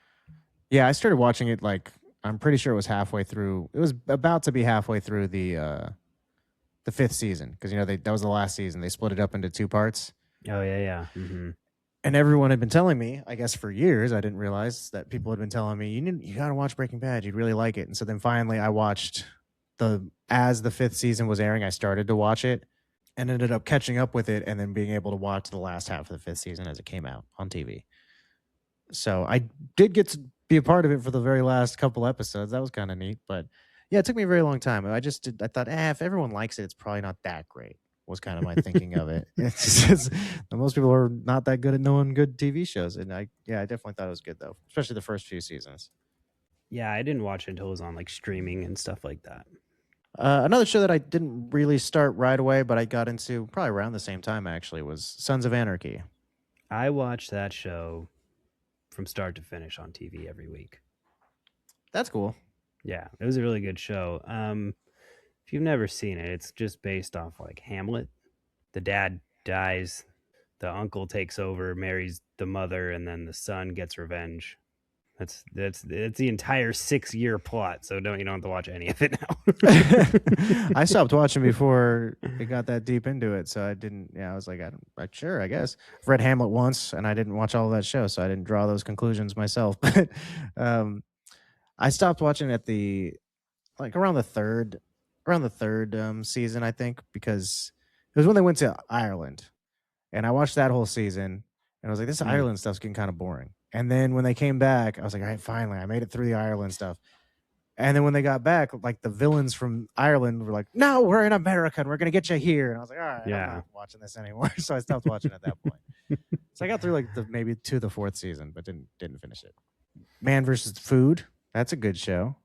yeah, I started watching it like I'm pretty sure it was halfway through. It was about to be halfway through the fifth season, because that was the last season. They split it up into two parts, Oh yeah, yeah. Mm-hmm. and everyone had been telling me, I guess for years, I didn't realize that people had been telling me, you got to watch Breaking Bad. You'd really like it. And so then finally, I watched as the fifth season was airing. I started to watch it and ended up catching up with it, and then being able to watch the last half of the fifth season as it came out on TV. So I did get to be a part of it for the very last couple episodes. That was kind of neat, but yeah, it took me a very long time. I thought, if everyone likes it, it's probably not that great. Was kind of my thinking of it. It's just most people are not that good at knowing good TV shows, and I definitely thought it was good though, especially the first few seasons. Yeah, I didn't watch it until it was on like streaming and stuff like that. Another show that I didn't really start right away, but I got into probably around the same time actually, was Sons of Anarchy. I watched that show from start to finish on TV every week. That's cool. Yeah, it was a really good show. If you've never seen it, it's just based off like Hamlet. The dad dies, the uncle takes over, marries the mother, and then the son gets revenge. That's the entire 6 year plot. So you don't have to watch any of it now. I stopped watching before it got that deep into it, so I didn't. Yeah, I was like, sure, I guess. I've read Hamlet once, and I didn't watch all of that show, so I didn't draw those conclusions myself. But um, I stopped watching at the like around the third season, I think, because it was when they went to Ireland, and I watched that whole season, and I was like, this Mm, Ireland stuff's getting kind of boring. And then when they came back, I was like, all right, finally, I made it through the Ireland stuff. And then when they got back, like the villains from Ireland were like, "No, we're in America and we're gonna get you here." And I was like, "All right, I'm yeah. not watching this anymore." So I stopped watching at that point. So I got through like maybe to the fourth season, but didn't finish it. Man versus Food. That's a good show.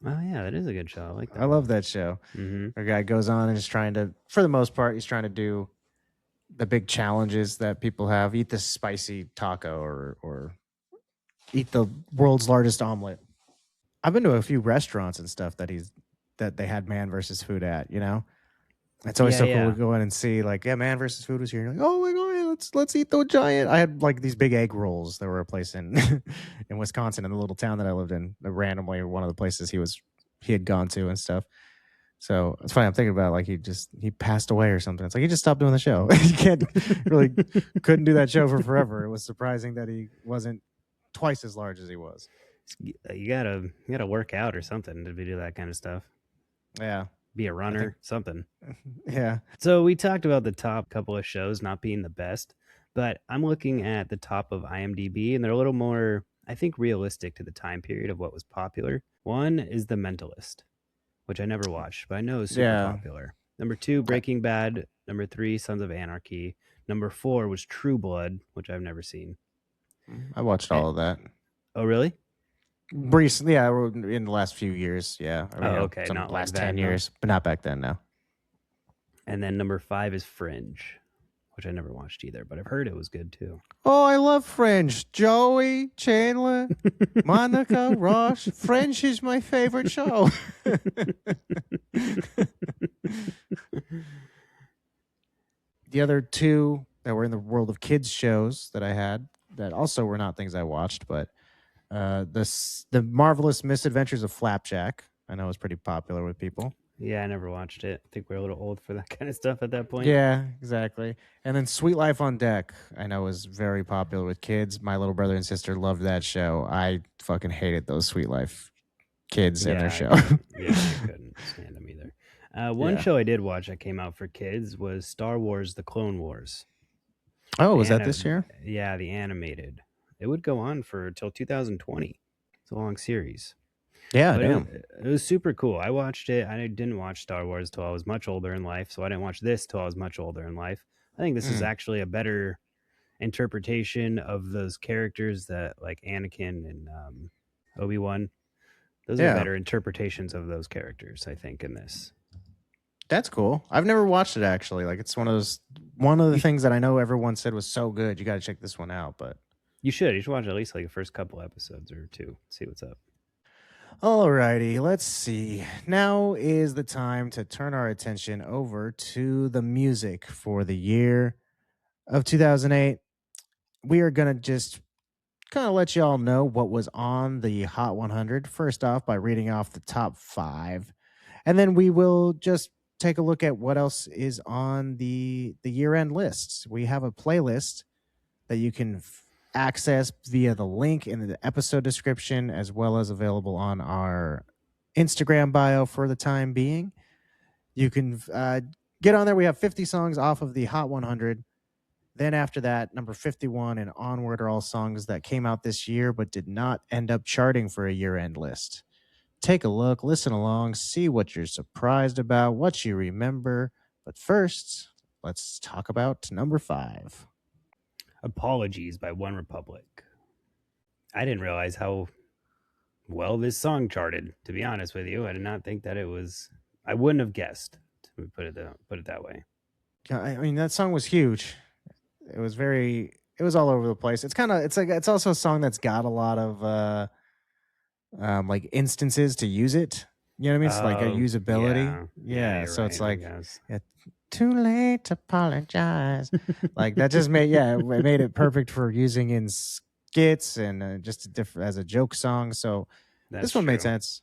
Oh yeah, that is a good show. I like that. I love that show. Mm-hmm. A guy goes on and is trying to, for the most part, he's trying to do the big challenges that people have: eat the spicy taco, or eat the world's largest omelet. I've been to a few restaurants and stuff that they had Man versus Food at. It's always Yeah, so cool yeah. to go in and see, like, yeah, Man versus Food was here. You're like, oh my god, yeah, let's eat the giant. I had like these big egg rolls. There were a place in in Wisconsin, in the little town that I lived in. Randomly, one of the places he had gone to and stuff. So it's funny. I'm thinking about like he passed away or something. It's like he just stopped doing the show. He can't really couldn't do that show for forever. It was surprising that he wasn't twice as large as he was. You gotta work out or something to do that kind of stuff. Yeah, Be a I think. runner, something. Yeah, So we talked about the top couple of shows not being the best, but I'm looking at the top of IMDb, and they're a little more, I think, realistic to the time period of what was popular. One is The Mentalist, which I never watched, but I know is super yeah. popular. Number two, Breaking Bad. Number three, Sons of Anarchy. Number four was True Blood, which I've never seen. I watched Eh, all of that oh, really? recently. Yeah, in the last few years. Yeah, I mean, Oh, okay. some Not like last 10 then, though. years, but not back then. No. And then number five is Fringe, which I never watched either, but I've heard it was good too. Oh, I love Fringe. Joey, Chandler, Monica, Ross. Fringe is my favorite show. The other two that were in the world of kids shows that I had that also were not things I watched, but the Marvelous Misadventures of Flapjack I know was pretty popular with people. Yeah, I never watched it. I think we're a little old for that kind of stuff at that point. Yeah, exactly. And then Sweet Life on Deck I know was very popular with kids. My little brother and sister loved that show. I fucking hated those Sweet Life kids and their Yeah, I show. couldn't. Yeah, I couldn't stand them either. One Yeah. show I did watch that came out for kids was Star Wars: The Clone Wars. Oh, The was that this year? yeah, the animated. It would go on for till 2020. It's a long series, Yeah, but damn. it was super cool. I watched it. I didn't watch Star Wars till I was much older in life, so I didn't watch this till I was much older in life. I think this is Mm, actually a better interpretation of those characters that like Anakin and Obi-Wan. Those are yeah. better interpretations of those characters, I think, in this. That's cool. I've never watched it actually. Like it's one of the You, sh- things that I know everyone said was so good. You got to check this one out, but you should. You should watch at least like the first couple episodes or two. See what's up. alrighty, let's see. Now is the time to turn our attention over to the music for the year of 2008. We are going to just kind of let y'all know what was on the Hot 100. First off, by reading off the top 5. And then we will just take a look at what else is on the year-end lists. We have a playlist that you can access via the link in the episode description, as well as available on our Instagram bio for the time being. You can get on there. We have 50 songs off of the Hot 100. Then after that, number 51 and onward are all songs that came out this year but did not end up charting for a year-end list. Take a look, listen along, see what you're surprised about, what you remember. But first, let's talk about number 5. Apologies by One Republic. I didn't realize how well this song charted, to be honest with you. I did not think that it was, I wouldn't have guessed, to put it that way. Yeah, I mean, that song was huge. It was all over the place. It's also a song that's got a lot of like instances to use it. You know what I mean? It's like a Oh, usability. yeah. Yeah, Yeah. you're So it's right, I like, guess. yeah, too late to apologize. Like that just made, yeah, it made it perfect for using in skits and just as a joke song. So That's this one made true. sense.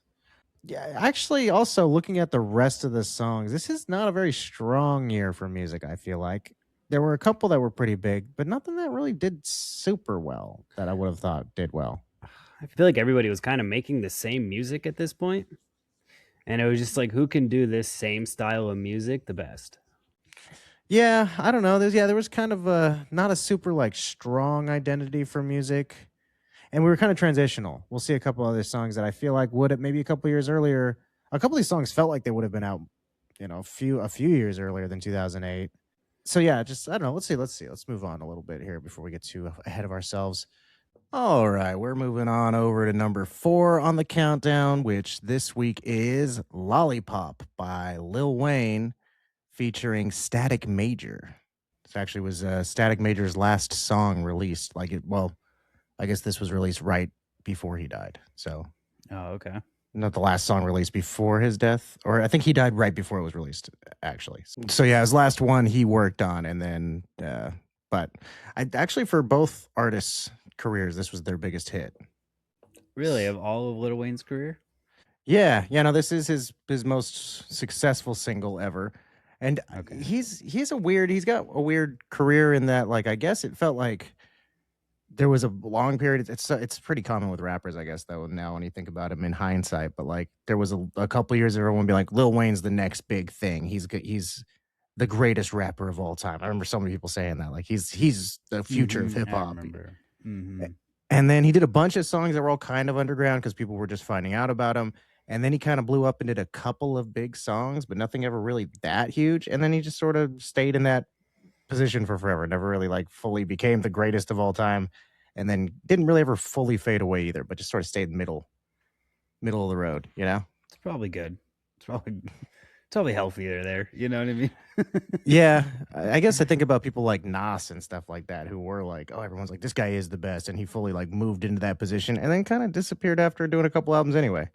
Yeah. Actually, also looking at the rest of the songs, this is not a very strong year for music, I feel like. There were a couple that were pretty big, but nothing that really did super well that I would have thought did well. I feel like everybody was kind of making the same music at this point, and it was just like, who can do this same style of music the best? Yeah, I don't know. There was kind of a not a super like strong identity for music, and we were kind of transitional. We'll see a couple other songs that I feel like would have maybe a couple years earlier. A couple of these songs felt like they would have been out, a few years earlier than 2008. So yeah, just I don't know. Let's see. Let's move on a little bit here before we get too ahead of ourselves. All right, we're moving on over to number 4 on the countdown, which this week is "Lollipop" by Lil Wayne featuring Static Major. This actually was Static Major's last song released. I guess this was released right before he died. So, Oh, okay. not the last song released before his death, or I think he died right before it was released, actually. So, yeah, his last one he worked on, and then, but I actually, for both artists' careers, this was their biggest hit. Really, of all of Lil Wayne's career? Yeah, yeah, no, this is his most successful single ever. And Okay. he's got a weird career in that, like, I guess it felt like there was a long period. It's pretty common with rappers, I guess, though, now when you think about him in hindsight. But like, there was a couple years of everyone be like, Lil Wayne's the next big thing. He's the greatest rapper of all time. I remember so many people saying that. Like, he's the future of hip I hop. remember. Hmm. And then he did a bunch of songs that were all kind of underground because people were just finding out about him. And then he kind of blew up and did a couple of big songs, but nothing ever really that huge. And then he just sort of stayed in that position for forever. Never really like fully became the greatest of all time. And then didn't really ever fully fade away either, but just sort of stayed middle of the road, you know? It's probably good. It's probably it's probably healthier there. You know what I mean? Yeah. I guess I think about people like Nas and stuff like that who were like, oh, everyone's like, this guy is the best. And he fully like moved into that position and then kind of disappeared after doing a couple albums anyway.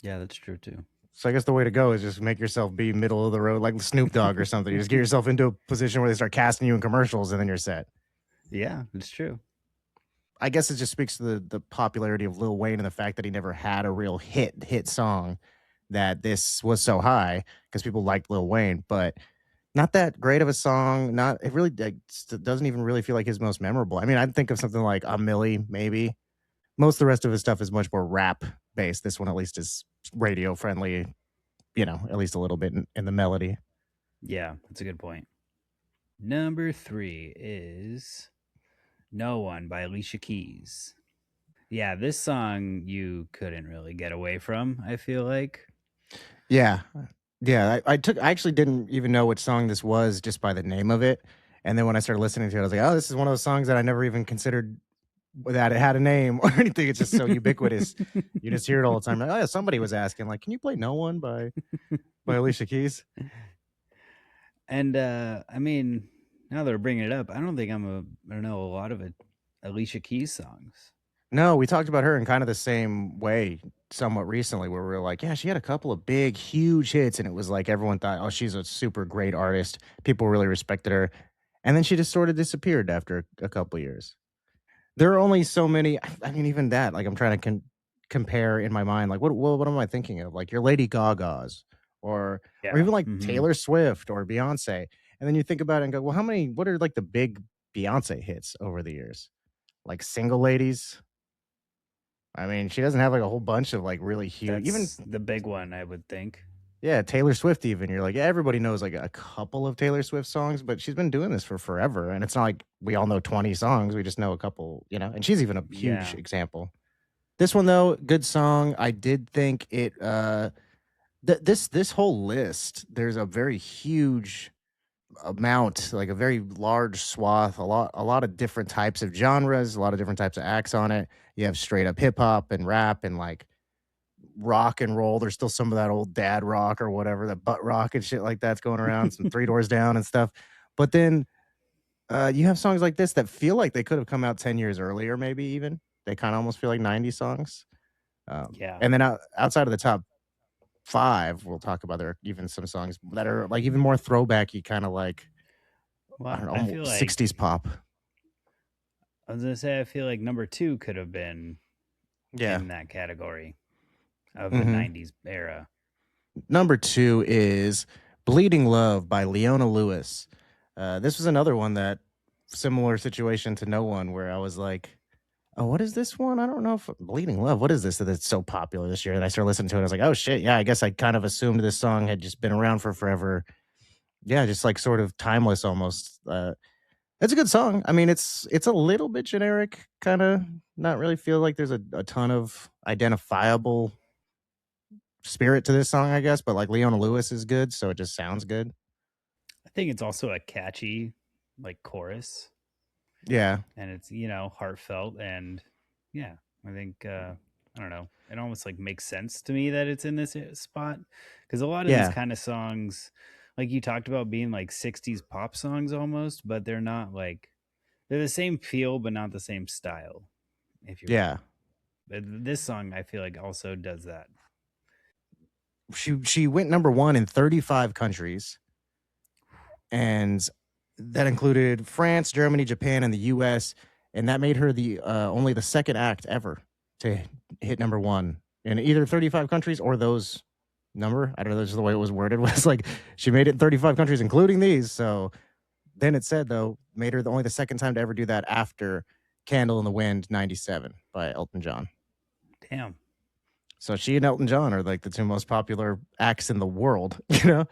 Yeah, that's true too. So I guess the way to go is just make yourself be middle of the road, like Snoop Dogg or something. You just get yourself into a position where they start casting you in commercials, and then you're set. Yeah, it's true. I guess it just speaks to the popularity of Lil Wayne and the fact that he never had a real hit song. That this was so high because people liked Lil Wayne, but not that great of a song. Not it really like, doesn't even really feel like his most memorable. I mean, I'd think of something like A Millie, maybe. Most of the rest of his stuff is much more rap based. This one at least is radio friendly, at least a little bit in the melody. Yeah, that's a good point. Number 3 is No One by Alicia Keys. Yeah, this song you couldn't really get away from, I feel like. Yeah. Yeah, I actually didn't even know which song this was just by the name of it, and then when I started listening to it, I was like, "Oh, this is one of those songs that I never even considered that it had a name or anything." It's just so ubiquitous. You just hear it all the time. Like, "Oh, yeah, somebody was asking, like, can you play No One by Alicia Keys?" And I mean, now that we're bringing it up, I don't think I don't know a lot of it Alicia Keys songs. No, we talked about her in kind of the same way somewhat recently, where we were like, "Yeah, she had a couple of big, huge hits," and it was like everyone thought, "Oh, she's a super great artist." People really respected her, and then she just sort of disappeared after a couple years. There are only so many. I mean, even that, like, I'm trying to compare in my mind, like, what am I thinking of? Like, your Lady Gaga's or Yeah. even, like, Hmm. Taylor Swift or Beyoncé, and then you think about it and go, "Well, what are, like, the big Beyoncé hits over the years?" Like, Single Ladies? I mean, she doesn't have, like, a whole bunch of, like, really huge even That's the big one, I would think. yeah, Taylor Swift even, you're like, yeah, everybody knows, like, a couple of Taylor Swift songs, but she's been doing this for forever, and it's not like we all know 20 songs, we just know a couple, and she's even a huge Yeah. example. This one though, good song. I did think it this whole list, there's a very huge amount, like a very large swath, a lot of different types of genres, a lot of different types of acts on it. You have straight up hip hop and rap and like rock and roll. There's still some of that old dad rock or whatever, that butt rock and shit like that's going around, some Three Doors Down and stuff. But then you have songs like this that feel like they could have come out 10 years earlier, maybe even. They kind of almost feel like 90s songs. Yeah. And then outside of the top five, we'll talk about there are even some songs that are like even more throwbacky, kind of like, I Well, don't know, I feel almost like 60s pop. I was gonna say I feel like number 2 could have been Yeah. in that category of the Hmm. '90s era. Number two is Bleeding Love by Leona Lewis. This was another one that similar situation to No One, where I was like, oh, what is this one? I don't know if Bleeding Love, what is this that's so popular this year? And I started listening to it. I was like, oh shit, yeah, I guess I kind of assumed this song had just been around for forever. Yeah, just like sort of timeless almost. It's a good song. I mean, it's a little bit generic, kind of not really feel like there's a ton of identifiable spirit to this song, I guess, but like Leona Lewis is good, so it just sounds good. I think it's also a catchy like chorus, Yeah. and it's heartfelt, and yeah, I think I don't know, it almost like makes sense to me that it's in this spot, because a lot of these Yeah. kind of songs, like you talked about, being like '60s pop songs almost, but they're not like, they're the same feel but not the same style, if you will. Yeah. But this song I feel like also does that. She went number 1 in 35 countries, and that included France, Germany, Japan, and the US, and that made her the only the second act ever to hit number 1 in either 35 countries or those number. I don't know. That's just the way it was worded. Was like she made it in 35 countries, including these. So then it said though made her only the second time to ever do that after "Candle in the Wind" '97 by Elton John. Damn. So she and Elton John are like the two most popular acts in the world, you know.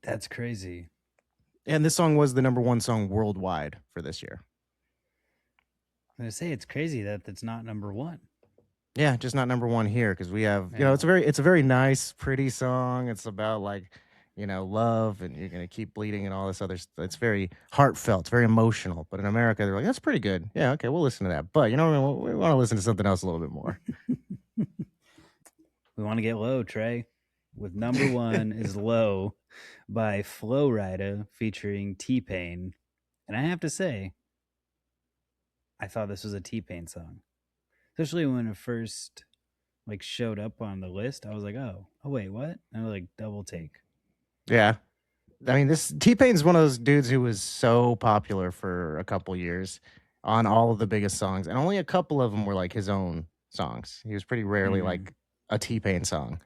That's crazy. And this song was the number one song worldwide for this year. I'm gonna say it's crazy that that's not number one. Yeah, just not number one here because we have, Yeah. it's a very nice, pretty song. It's about like, love and you're gonna keep bleeding and all this other stuff. It's very heartfelt, it's very emotional. But in America, they're like, that's pretty good. Yeah, okay, we'll listen to that. But we want to listen to something else a little bit more. We want to get low, Trey. With number one is "Low" by Flo Rida featuring T-Pain, and I have to say, I thought this was a T-Pain song, especially when it first like showed up on the list. I was like, oh wait, what? And I was like, double take. Yeah. I mean, this T-Pain's one of those dudes who was so popular for a couple years on all of the biggest songs, and only a couple of them were like his own songs. He was pretty rarely like a T-Pain song.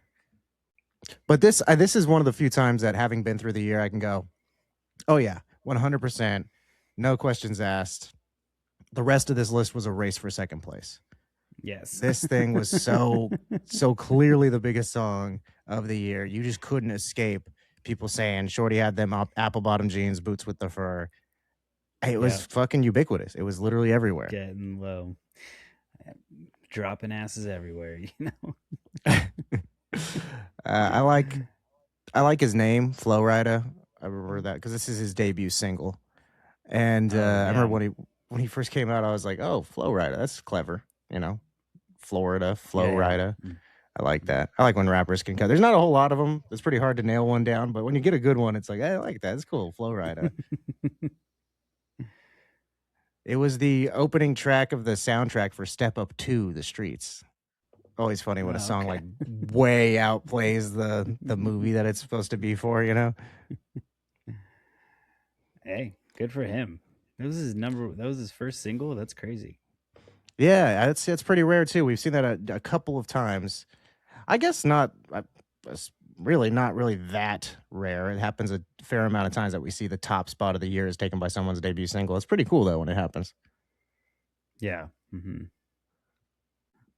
But this is one of the few times that having been through the year, I can go, oh yeah, 100%, no questions asked. The rest of this list was a race for second place. Yes. This thing was so clearly the biggest song of the year. You just couldn't escape people saying Shorty had them apple bottom jeans, boots with the fur. It was fucking ubiquitous. It was literally everywhere. Getting low. Dropping asses everywhere, you know. I like his name, Flo Rida. I remember that because this is his debut single, and I remember when he first came out, I was like, "Oh, Flo Rida, that's clever," Florida, Flo Rida. I like that. I like when rappers can cut. There's not a whole lot of them. It's pretty hard to nail one down, but when you get a good one, it's like, hey, I like that. It's cool, Flo Rida. It was the opening track of the soundtrack for Step Up 2, The Streets. Always funny when a song like way outplays the movie that it's supposed to be for, Hey, good for him. That was his first single. That's crazy. Yeah, it's pretty rare too. We've seen that a couple of times. I guess not really not really that rare. It happens a fair amount of times that we see the top spot of the year is taken by someone's debut single. It's pretty cool though when it happens. Yeah. Mm-hmm.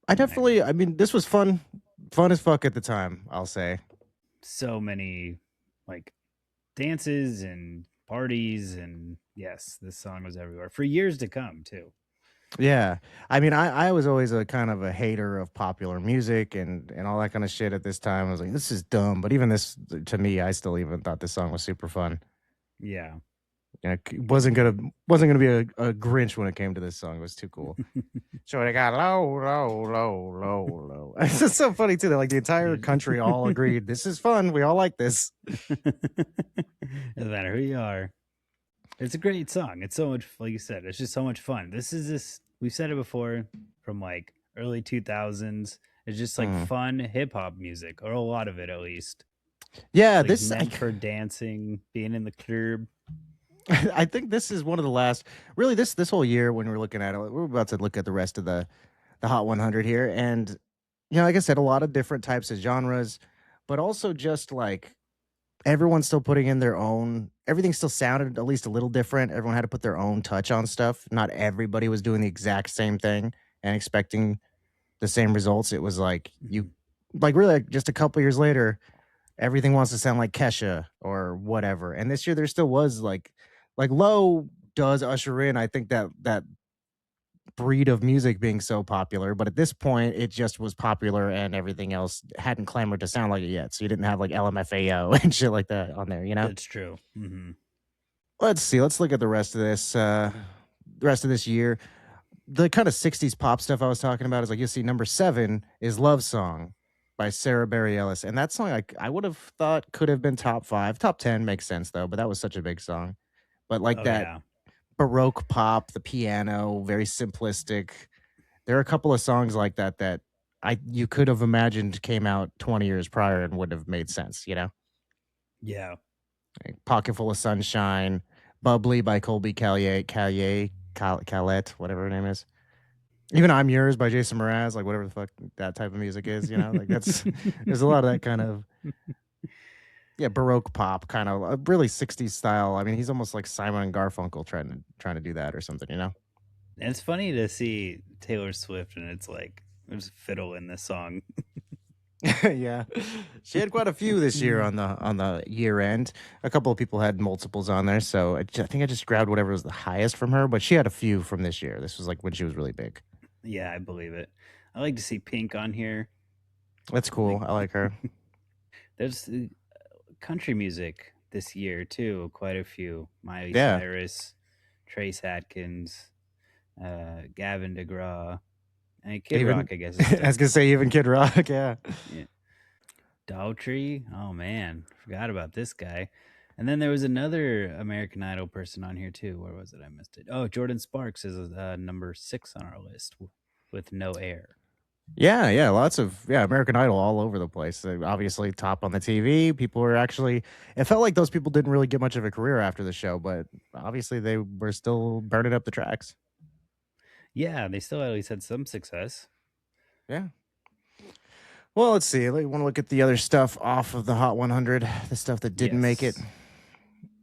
I mean, this was fun as fuck at the time, I'll say. So many like dances and parties, and yes, this song was everywhere for years to come too. Yeah. I mean, I was always a kind of a hater of popular music and all that kind of shit at this time. I was like, this is dumb. But even this, to me, I still even thought this song was super fun. Yeah. Wasn't gonna be a Grinch when it came to this song. It was too cool. So they got low. It's just so funny too that like the entire country all agreed this is fun. We all like this. Doesn't matter who you are. It's a great song. It's so much, like you said, it's just so much fun. We've said it before, from like early 2000s. It's just like fun hip hop music, or a lot of it at least. Yeah, like this meant for dancing, being in the club. I think this is one of the last, really this whole year when we're looking at it, we're about to look at the rest of the Hot 100 here. And, like I said, a lot of different types of genres, but also just like everyone's still putting in their own, everything still sounded at least a little different. Everyone had to put their own touch on stuff. Not everybody was doing the exact same thing and expecting the same results. It was like really like just a couple years later, everything wants to sound like Kesha or whatever. And this year there still was like Low does usher in, I think, that breed of music being so popular. But at this point, it just was popular and everything else hadn't clamored to sound like it yet. So you didn't have like LMFAO and shit like that on there, That's true. Mm-hmm. Let's see. Let's look at the rest of this. The rest of this year, the kind of 60s pop stuff I was talking about is like, you'll see number 7 is Love Song by Sarah Bareilles. And that song I would have thought could have been top 5. Top 10 makes sense though, but that was such a big song. But like Baroque pop, the piano, very simplistic. There are a couple of songs like that you could have imagined came out 20 years prior and would have made sense, Yeah. Like Pocket Full of Sunshine, Bubbly by Colby Calliet, whatever her name is. Even "I'm Yours" by Jason Mraz, like whatever the fuck that type of music is, you know, like that's there's a lot of that kind of yeah baroque pop kind of really 60s style. I mean, he's almost like Simon and Garfunkel trying to do that or something, you know. And it's funny to see Taylor Swift and it's like there's fiddle in this song. Yeah, she had quite a few this year on the year end. A couple of people had multiples on there, so I think I just grabbed whatever was the highest from her. But she had a few from this year. This was like when she was really big. Yeah, I believe it. I like to see Pink on here. That's Like, cool. I like her. there's country music this year too. Quite a few. Miley Yeah, Cyrus, Trace Adkins, Gavin DeGraw, and Kid Rock. even I guess is I was still gonna say even Kid Rock. Yeah, yeah. Daughtry. Oh man, forgot about this guy. And then there was another American Idol person on here too. Where was it? I missed it. Oh, Jordan Sparks is number 6 on our list with No Air. yeah. Lots of American Idol all over the place. Obviously, top on the TV. People were actually. It felt like those people didn't really get much of a career after the show, but obviously they were still burning up the tracks. Yeah, they still at least had some success. Yeah. Well, let's see. I want to look at the other stuff off of the Hot 100, the stuff that didn't make it. Yes.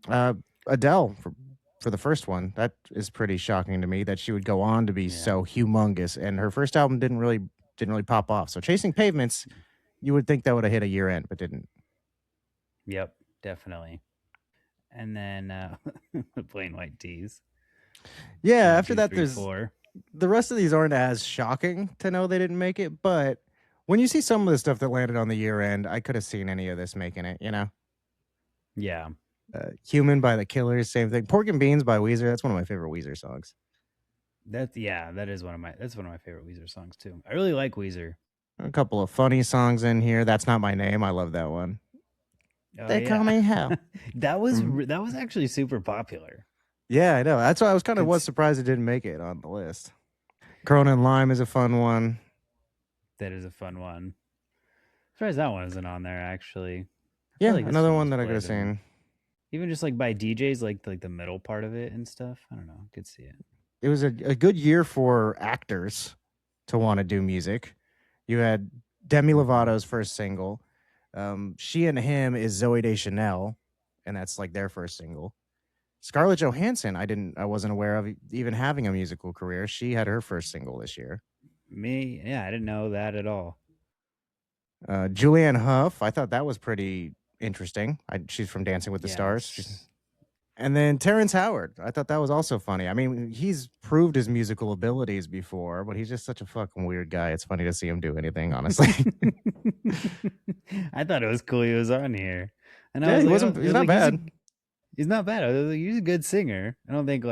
Uh, Adele for the first one. That is pretty shocking to me that she would go on to be Yeah. so humongous, and her first album didn't really pop off. So, Chasing Pavements, you would think that would have hit a year end, but didn't. Yep. Definitely. And then plain white tees. Yeah, One, after two, that, three, there's four. the rest of these aren't as shocking to know they didn't make it, but when you see some of the stuff that landed on the year end, I could have seen any of this making it, you know? Yeah. Human by the Killers, same thing. Pork and Beans by Weezer, that's one of my favorite Weezer songs. That's one of my favorite Weezer songs too. I really like Weezer. A couple of funny songs in here. That's Not My Name. I love that one. Oh They call yeah. me Hell. Mhm. That was actually super popular. Yeah, I know. That's why I was kind of was Cons- surprised it didn't make it on the list. Corona and Lime is a fun one. that is a fun one. Surprised that one isn't on there actually. I feel Yeah, like this another one one was that I could have played in seen. even just like by DJs like the middle part of it and stuff. I don't know. Could see it. It was a good year for actors to want to do music. You had Demi Mm-hmm. Lovato's first single. She and Him is Zoe Deschanel, and that's like their first single. Scarlett Johansson, I wasn't aware of even having a musical career. She had her first single this year. Me, yeah, I didn't know that at all. Julianne Hough, I thought that was pretty interesting. She's from Dancing with the Stars. Yes. And then Terrence Howard, I thought that was also funny. I mean, he's proved his musical abilities before, but he's just such a fucking weird guy. It's funny to see him do anything, honestly. I thought it was cool he was on here, and I Yeah, was he like, wasn't. He's not bad. he's not bad. I was like, he's a good singer. I don't think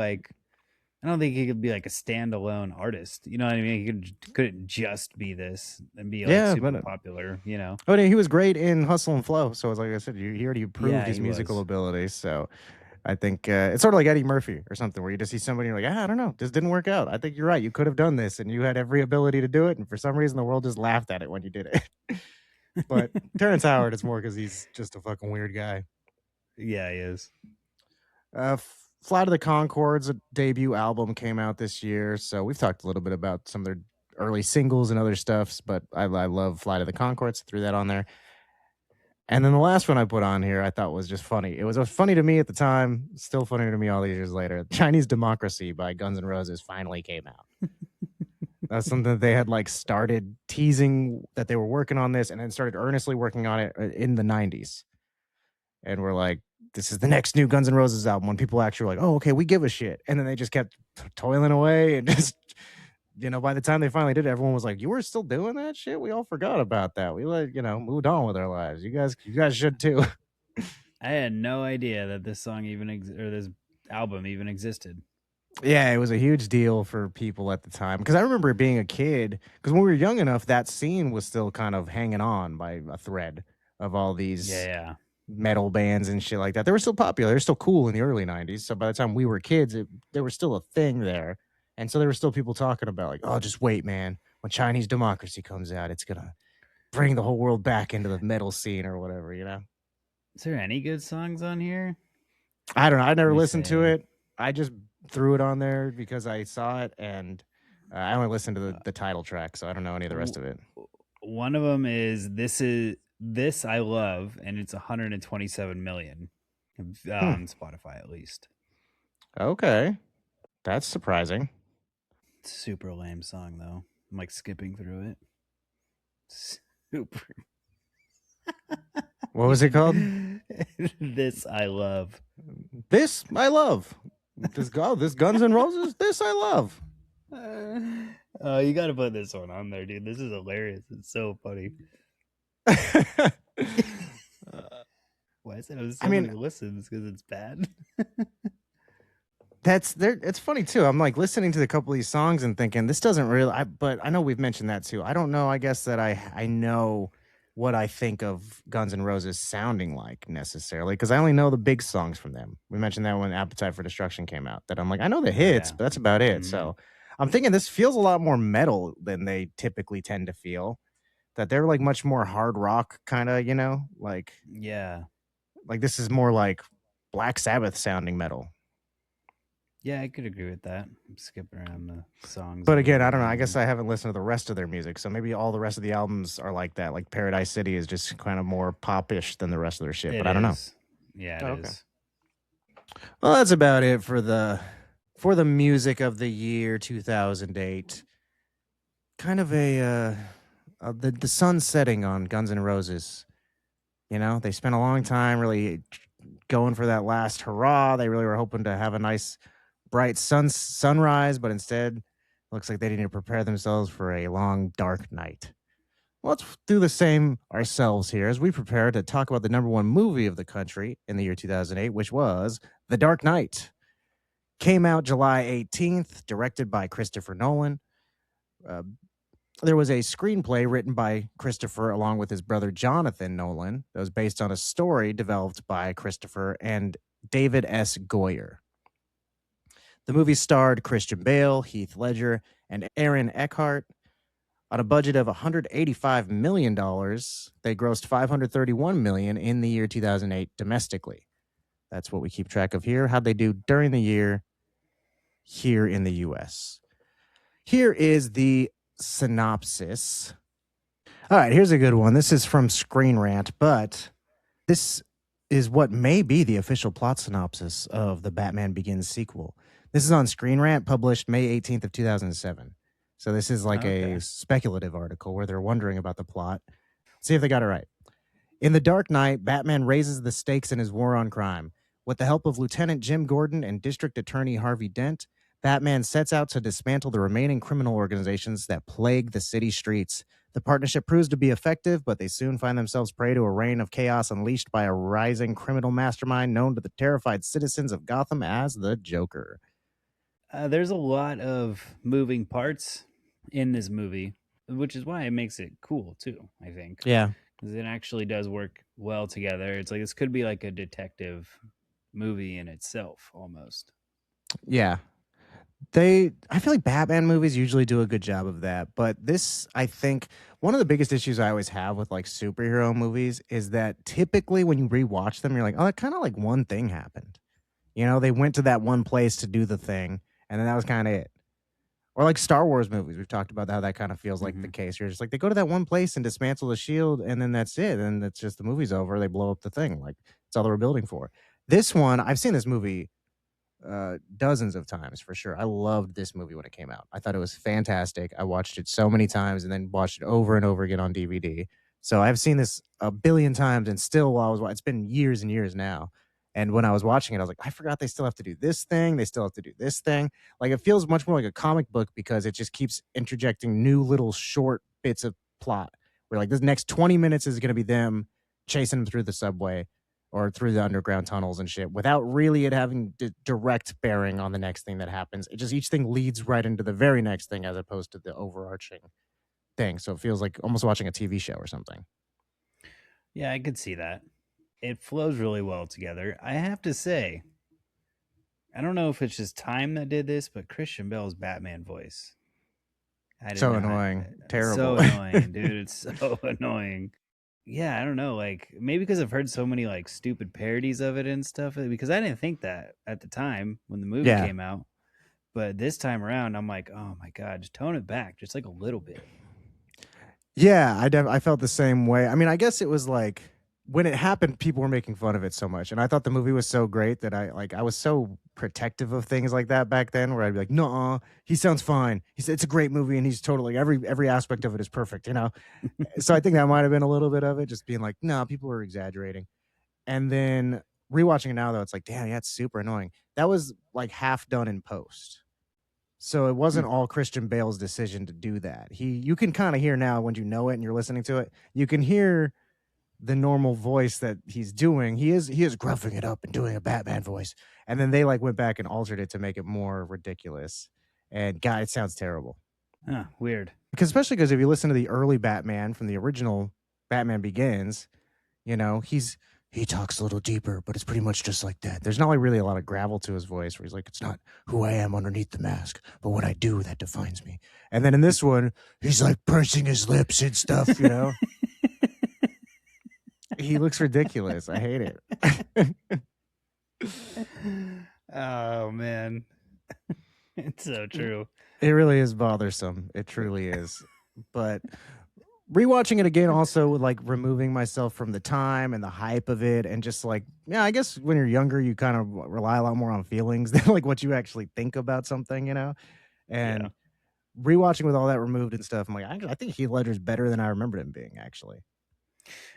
he could be like a standalone artist. You know what I mean? Couldn't just be this and be like Yeah, super but popular. You know? oh, yeah, he was great in Hustle and Flow. So, it's like I said, he already proved Yeah, his he musical was. abilities. So, I think it's sort of like Eddie Murphy or something, where you just see somebody and you're like, I don't know, this didn't work out. I think you're right. You could have done this, and you had every ability to do it, and for some reason, the world just laughed at it when you did it. But Terrence Howard, it's more because he's just a fucking weird guy. Yeah, he is. Flight of the Concords, a debut album, came out this year. So we've talked a little bit about some of their early singles and other stuffs, but I love Flight of the Concords. Threw that on there. And then the last one I put on here, I thought was just funny. It was funny to me at the time, still funny to me all these years later. Chinese Democracy by Guns N' Roses finally came out. That's something that they had like started teasing that they were working on this and then started earnestly working on it in the 90s. And we're like, this is the next new Guns N' Roses album. When people actually were like, oh, okay, we give a shit. And then they just kept toiling away and just, by the time they finally did it, everyone was like, you were still doing that shit? We all forgot about that. We moved on with our lives. You guys should too. I had no idea that this song or this album even existed. Yeah, it was a huge deal for people at the time because I remember being a kid. Because when we were young enough, that scene was still kind of hanging on by a thread of all Yeah, these yeah. metal bands and shit like that. They were still popular. They were still cool in the early 90s. So by the time we were kids, there was still a thing there. And so there were still people talking about, like, oh, just wait, man. When Chinese Democracy comes out, it's going to bring the whole world back into the metal scene or whatever, you know? Is there any good songs on here? I don't know. I Let never me listened to say. it. I just threw it on there because I saw it. And I only listened to the title track, so I don't know any of the rest W- of it. One of them is this I love, and it's 127 million Hmm. on Spotify at least. Okay, that's surprising. Super lame song though. I'm like skipping through it. Super. What was it called? This I love. This I love. This Guns N' Roses. This I love. You got to put this one on there, dude. This is hilarious. It's so funny. Why is it have I so mean, many listens? Because it's bad. that's there. It's funny too. I'm like listening to a couple of these songs and thinking this doesn't really. But I know we've mentioned that too. I don't know. I guess that I know what I think of Guns N' Roses sounding like necessarily because I only know the big songs from them. We mentioned that when Appetite for Destruction came out. That I'm like I know the Oh hits, yeah. but that's about it. Hmm. So I'm thinking this feels a lot more metal than they typically tend to feel. That they're like much more hard rock kind of, Yeah. like this is more like Black Sabbath sounding metal. Yeah, I could agree with that. I'm skipping around the songs a But little again, I bit don't know. on I guess here. I haven't listened to the rest of their music, so maybe all the rest of the albums are like that. Like Paradise City is just kind of more popish than the rest of their shit. It But I don't know. is. Yeah, it Oh, okay. is. Well, that's about it for the music of the year 2008. Kind of the sun setting on Guns N' Roses. You know, they spent a long time really going for that last hurrah. They really were hoping to have a nice bright sunrise, but instead looks like they need to prepare themselves for a long dark night. Well, let's do the same ourselves here as we prepare to talk about the number one movie of the country in the year 2008, which was The Dark Knight. Came out July 18th, directed by Christopher Nolan. Uh, there was a screenplay written by Christopher along with his brother Jonathan Nolan that was based on a story developed by Christopher and David S. Goyer. The movie starred Christian Bale, Heath Ledger, and Aaron Eckhart. On a budget of $185 million, they grossed $531 million in the year 2008 domestically. That's what we keep track of here. How'd they do during the year here in the US? Here is the synopsis. All right, here's a good one. This is from Screen Rant, but this is what may be the official plot synopsis of the Batman Begins sequel. This is on Screen Rant, published May 18th of 2007. So this is like a Okay. speculative article where they're wondering about the plot. See if they got it right. In The Dark Knight, Batman raises the stakes in his war on crime. With the help of Lieutenant Jim Gordon and District Attorney Harvey Dent, Batman sets out to dismantle the remaining criminal organizations that plague the city streets. The partnership proves to be effective, but they soon find themselves prey to a reign of chaos unleashed by a rising criminal mastermind known to the terrified citizens of Gotham as the Joker. There's a lot of moving parts in this movie, which is why it makes it cool too. I think Yeah. because it actually does work well together. It's like this could be like a detective movie in itself, almost. Yeah. I feel like Batman movies usually do a good job of that, but this I think one of the biggest issues I always have with like superhero movies is that typically when you rewatch them you're like, "Oh, that kind of like one thing happened." You know, they went to that one place to do the thing and then that was kind of it. Or like Star Wars movies, we've talked about how that kind of feels like the Hmm. case. You're just like they go to that one place and dismantle the shield and then that's it and that's just the movie's over. They blow up the thing. Like it's all they were building for. This one, I've seen this movie dozens of times for sure. I loved this movie when it came out. I thought it was fantastic. I watched it so many times and then watched it over and over again on DVD. So I've seen this a billion times, and still, while I was, it's been years and years now. And when I was watching it, I was like, I forgot they still have to do this thing. They still have to do this thing. Like it feels much more like a comic book because it just keeps interjecting new little short bits of plot. Where like this next 20 minutes is going to be them chasing them through the subway or through the underground tunnels and shit without really it having direct bearing on the next thing that happens. It just each thing leads right into the very next thing as opposed to the overarching thing. So it feels like almost watching a TV show or something. Yeah, I could see that. It flows really well together. I have to say, I don't know if it's just time that did this, but Christian Bale's Batman voice, I did So not. annoying. So Terrible. annoying, dude. It's so annoying. Yeah, I don't know. Like maybe because I've heard so many like stupid parodies of it and stuff. Because I didn't think that at the time when the movie Yeah. came out. But this time around, I'm like, oh my god, just tone it back, just like a little bit. Yeah, I felt the same way. I mean, I guess it was like when it happened, people were making fun of it so much, and I thought the movie was so great that I was so protective of things like that back then, where I'd be like, "No, he sounds fine. He's it's a great movie, and he's totally every aspect of it is perfect," you know. So I think that might have been a little bit of it, just being like, "No, people were exaggerating." And then rewatching it now, though, it's like, damn, yeah, it's super annoying. That was like half done in post. So it Hmm. wasn't all Christian Bale's decision to do that. You can kind of hear now when you know it and you're listening to it, you can hear the normal voice that he's doing. He is gruffing it up and doing a Batman voice. And then they like went back and altered it to make it more ridiculous. And God, it sounds terrible. Huh, weird. Because especially because if you listen to the early Batman from the original Batman Begins, you know, he talks a little deeper, but it's pretty much just like that. There's not like really a lot of gravel to his voice where he's like, it's not who I am underneath the mask, but what I do that defines me. And then in this one, he's like pursing his lips and stuff, you know? He looks ridiculous. I hate it. Oh man, it's so true. It really is bothersome. It truly is. But rewatching it again, also like removing myself from the time and the hype of it, and just like, yeah, I guess when you're younger, you kind of rely a lot more on feelings than like what you actually think about something, you know? Yeah. And rewatching with all that removed and stuff, I'm like, I think Heath Ledger's better than I remembered him being, actually.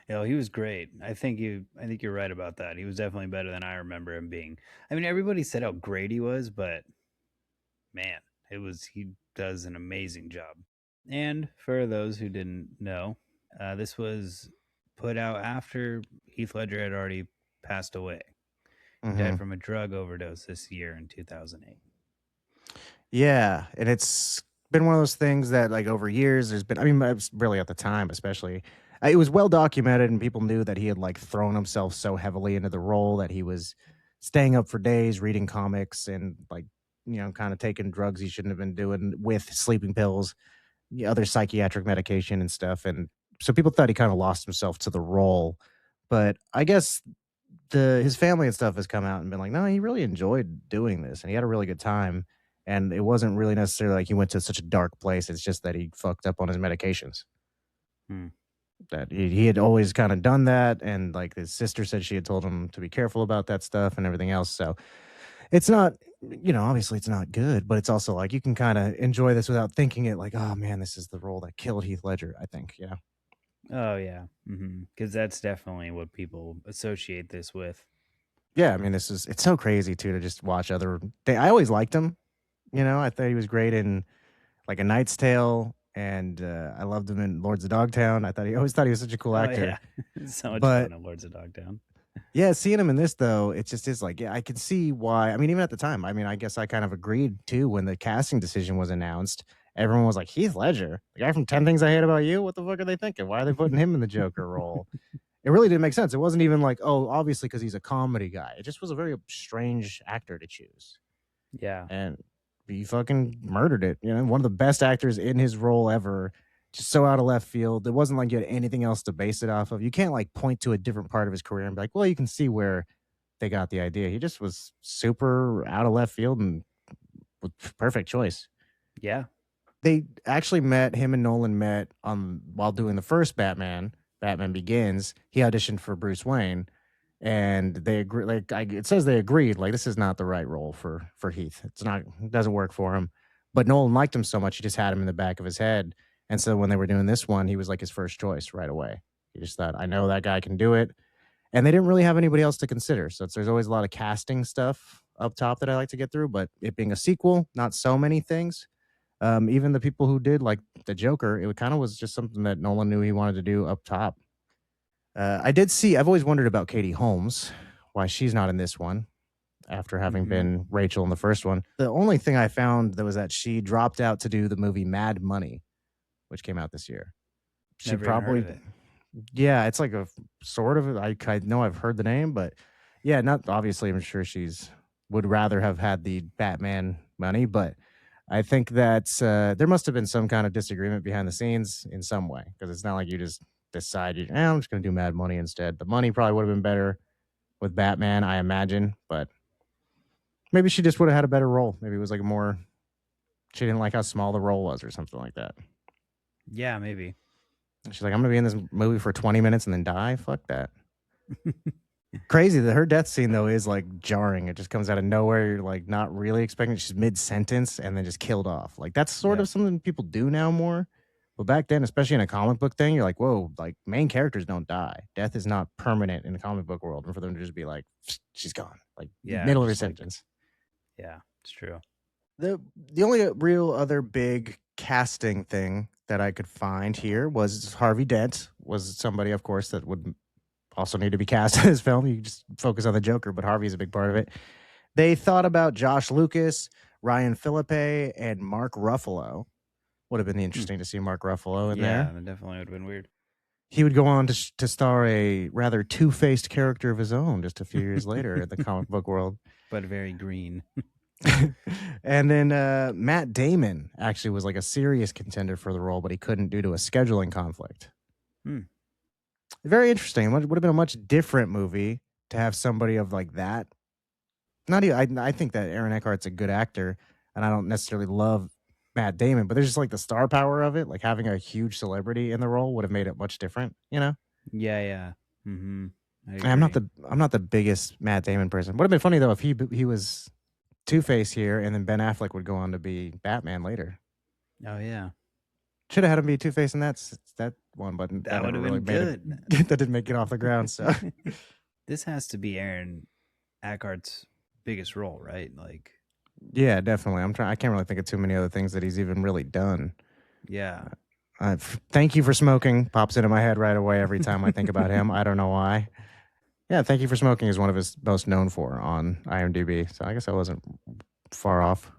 You know, he was great. I think you're right about that. He was definitely better than I remember him being. I mean, everybody said how great he was, but man, he does an amazing job. And for those who didn't know, this was put out after Heath Ledger had already passed away. He died Hmm. from a drug overdose this year in 2008. Yeah, and it's been one of those things that, like, over years, there's been. I mean, it's really at the time, especially, it was well documented, and people knew that he had like thrown himself so heavily into the role that he was staying up for days reading comics and like kind of taking drugs he shouldn't have been doing with sleeping pills, other psychiatric medication and stuff, and so people thought he kind of lost himself to the role. But I guess the his family and stuff has come out and been like, no, he really enjoyed doing this and he had a really good time. And it wasn't really necessarily like he went to such a dark place. It's just that he fucked up on his medications. Hmm. That he had always kind of done that. And like his sister said she had told him to be careful about that stuff and everything else. So it's not, obviously it's not good, but it's also like you can kind of enjoy this without thinking it like, oh man, this is the role that killed Heath Ledger, I think, Oh yeah, because that's definitely what people associate this with. Yeah, I mean, it's so crazy too to just watch I always liked him. I thought he was great in like A Knight's Tale, and I loved him in Lords of Dogtown. I always thought he was such a cool Oh actor. yeah, it's so much But fun in Lords of Dogtown. yeah, seeing him in this though, it just is like, yeah, I can see why. I mean, even at the time, I mean, I guess I kind of agreed too when the casting decision was announced. Everyone was like, Heath Ledger, the guy from 10 Things I Hate About You. What the fuck are they thinking? Why are they putting him in the Joker role? It really didn't make sense. It wasn't even like, oh, obviously because he's a comedy guy. It just was a very strange actor to choose. Yeah, And he fucking murdered it. One of the best actors in his role ever. Just so out of left field. It wasn't like you had anything else to base it off of. You can't like point to a different part of his career and be like, well, you can see where they got the idea. He just was super out of left field and with perfect choice. yeah. They actually met, him and Nolan met while doing the first Batman Begins. He auditioned for Bruce Wayne and they agree. Like it says, they agreed. Like this is not the right role for Heath. It's not. It doesn't work for him. But Nolan liked him so much, he just had him in the back of his head. And so when they were doing this one, he was like his first choice right away. He just thought, I know that guy can do it. And they didn't really have anybody else to consider. So there's always a lot of casting stuff up top that I like to get through. But it being a sequel, not so many things. Even the people who did like the Joker, it kind of was just something that Nolan knew he wanted to do up top. I did see. I've always wondered about Katie Holmes, why she's not in this one after having Hmm. been Rachel in the first one. The only thing I found that was that she dropped out to do the movie Mad Money, which came out this year. She Never even heard probably, of it. yeah, it's like a sort of. I know I've heard the name, but yeah, not obviously. I'm sure she's would rather have had the Batman money, but I think that there must have been some kind of disagreement behind the scenes in some way because it's not like you just decide, I'm just going to do Mad Money instead. The money probably would have been better with Batman, I imagine, but Maybe she just would have had a better role. Maybe it was like more. She didn't like how small the role was, or something like that. Yeah, maybe. She's like, I'm gonna be in this movie for 20 minutes and then die. Fuck that. Crazy that her death scene though is like jarring. It just comes out of nowhere. You're like not really expecting. She's mid sentence and then just killed off. Like that's sort Yep. of something people do now more. But back then, especially in a comic book thing, you're like, whoa, like main characters don't die. Death is not permanent in the comic book world. And for them to just be like, she's gone, like Yeah, middle of her just like sentence. yeah, it's true. The only real other big casting thing that I could find here was Harvey Dent was somebody, of course, that would also need to be cast in this film. You just focus on the Joker, but Harvey's a big part of it. They thought about Josh Lucas, Ryan Philippe, and Mark Ruffalo. Would have been interesting to see Mark Ruffalo in Yeah, there. that definitely would have been weird. He would go on to star a rather two-faced character of his own just a few years later in the comic book world. But very green. And then Matt Damon actually was like a serious contender for the role, but he couldn't due to a scheduling conflict. Very interesting. It would have been a much different movie to have somebody of like that. Not even, I think that Aaron Eckhart's a good actor, and I don't necessarily love Matt Damon, but there's just like the star power of it. Like having a huge celebrity in the role would have made it much different, you know? Yeah, yeah. Mm-hmm. I'm not the biggest Matt Damon person. Would have been funny though if he was Two-Face here, and then Ben Affleck would go on to be Batman later. Oh yeah. Should have had him be Two-Face in that one, but That would never have really been made good. it. That didn't make it off the ground. So This has to be Aaron Eckhart's biggest role, right? Like, yeah, definitely. I can't really think of too many other things that he's even really done. yeah. Thank You for Smoking pops into my head right away every time I think about him. I don't know why. Yeah, Thank You for Smoking is one of his most known for on IMDb. So I guess I wasn't far off.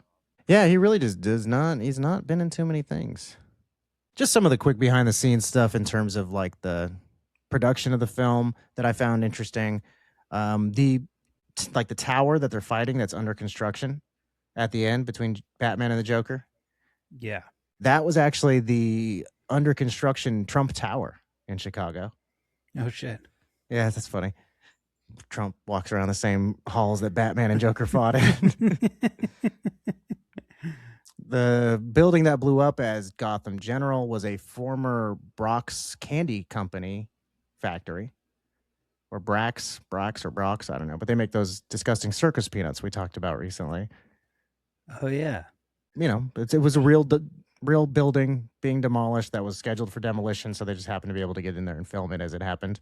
Yeah, he really just does not. He's not been in too many things. Just some of the quick behind the scenes stuff in terms of like the production of the film that I found interesting. The like the tower that they're fighting that's under construction at the end between Batman and the Joker. Yeah. That was actually the under construction Trump Tower in Chicago. Oh shit. Yeah, that's funny. Trump walks around the same halls that Batman and Joker fought in. The building that blew up as Gotham General was a former Brock's Candy Company factory. Or Brax or Brock's, I don't know. But they make those disgusting circus peanuts we talked about recently. Oh yeah. You know, it was a real building being demolished that was scheduled for demolition, so they just happened to be able to get in there and film it as it happened.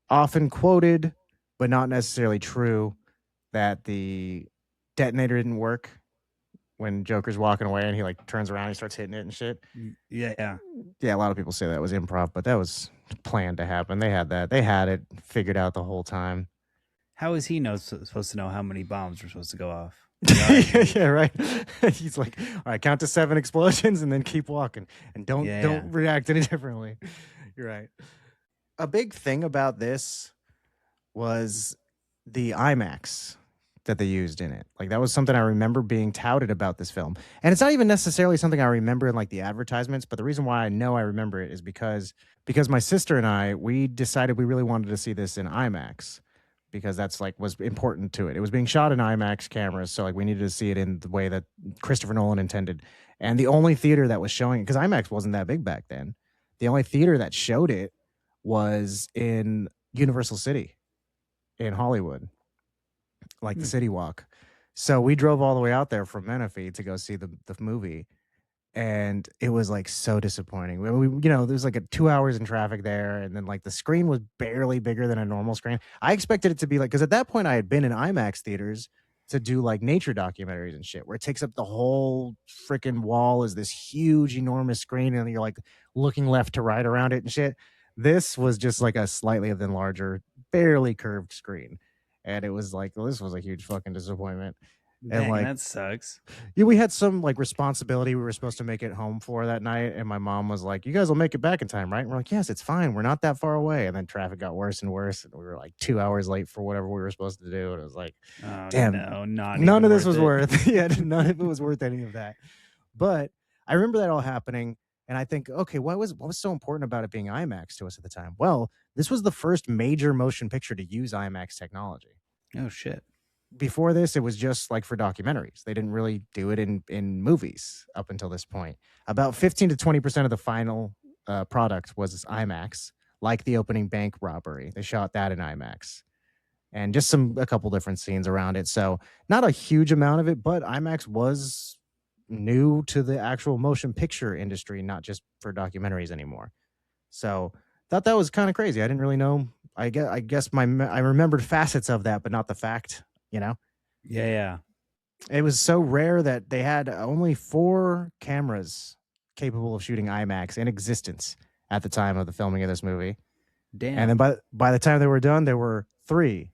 Often quoted, but not necessarily true, that the detonator didn't work when Joker's walking away and he like turns around and he starts hitting it and shit. Yeah. Yeah, a lot of people say that was improv, but that was planned to happen. They had that. They had it figured out the whole time. How is he supposed to know how many bombs were supposed to go off? Yeah, right. He's like, all right, count to 7 explosions and then keep walking, and don't react any differently. You're right. A big thing about this was the IMAX that they used in it. Like that was something I remember being touted about this film. And it's not even necessarily something I remember in like the advertisements, but the reason why I know I remember it is because my sister and I, we decided we really wanted to see this in IMAX because that's like was important to it. It was being shot in IMAX cameras, so like we needed to see it in the way that Christopher Nolan intended. And the only theater that was showing it, because IMAX wasn't that big back then, the only theater that showed it was in Universal City in Hollywood, like the City Walk. So we drove all the way out there from Menifee to go see the movie, and it was like so disappointing. There's like 2 hours in traffic there, and then like the screen was barely bigger than a normal screen. I expected it to be like, because at that point I had been in IMAX theaters to do like nature documentaries and shit, where it takes up the whole freaking wall is this huge, enormous screen, and you're like looking left to right around it and shit. This was just like a slightly than larger, barely curved screen. And it was like, well, this was a huge fucking disappointment. Dang, and like that sucks. Yeah, we had some like responsibility we were supposed to make it home for that night, and my mom was like, "You guys will make it back in time, right?" And we're like, "Yes, it's fine. We're not that far away." And then traffic got worse and worse, and we were like 2 hours late for whatever we were supposed to do. And it was like, damn, no, none of this was worth. Yeah, none of it was worth any of that. But I remember that all happening, and I think, okay, what was so important about it being IMAX to us at the time? Well, this was the first major motion picture to use IMAX technology. Oh shit. before this, it was just like for documentaries. They didn't really do it in movies up until this point. About 15 to 20% of the final product was IMAX, like the opening bank robbery. They shot that in IMAX, and just a couple different scenes around it. So not a huge amount of it, but IMAX was new to the actual motion picture industry, not just for documentaries anymore. So thought that was kind of crazy. I didn't really know. I guess I remembered facets of that, but not the fact. You know, Yeah, yeah. it was so rare that they had only 4 cameras capable of shooting IMAX in existence at the time of the filming of this movie. And then Damn. by the time they were done, there were 3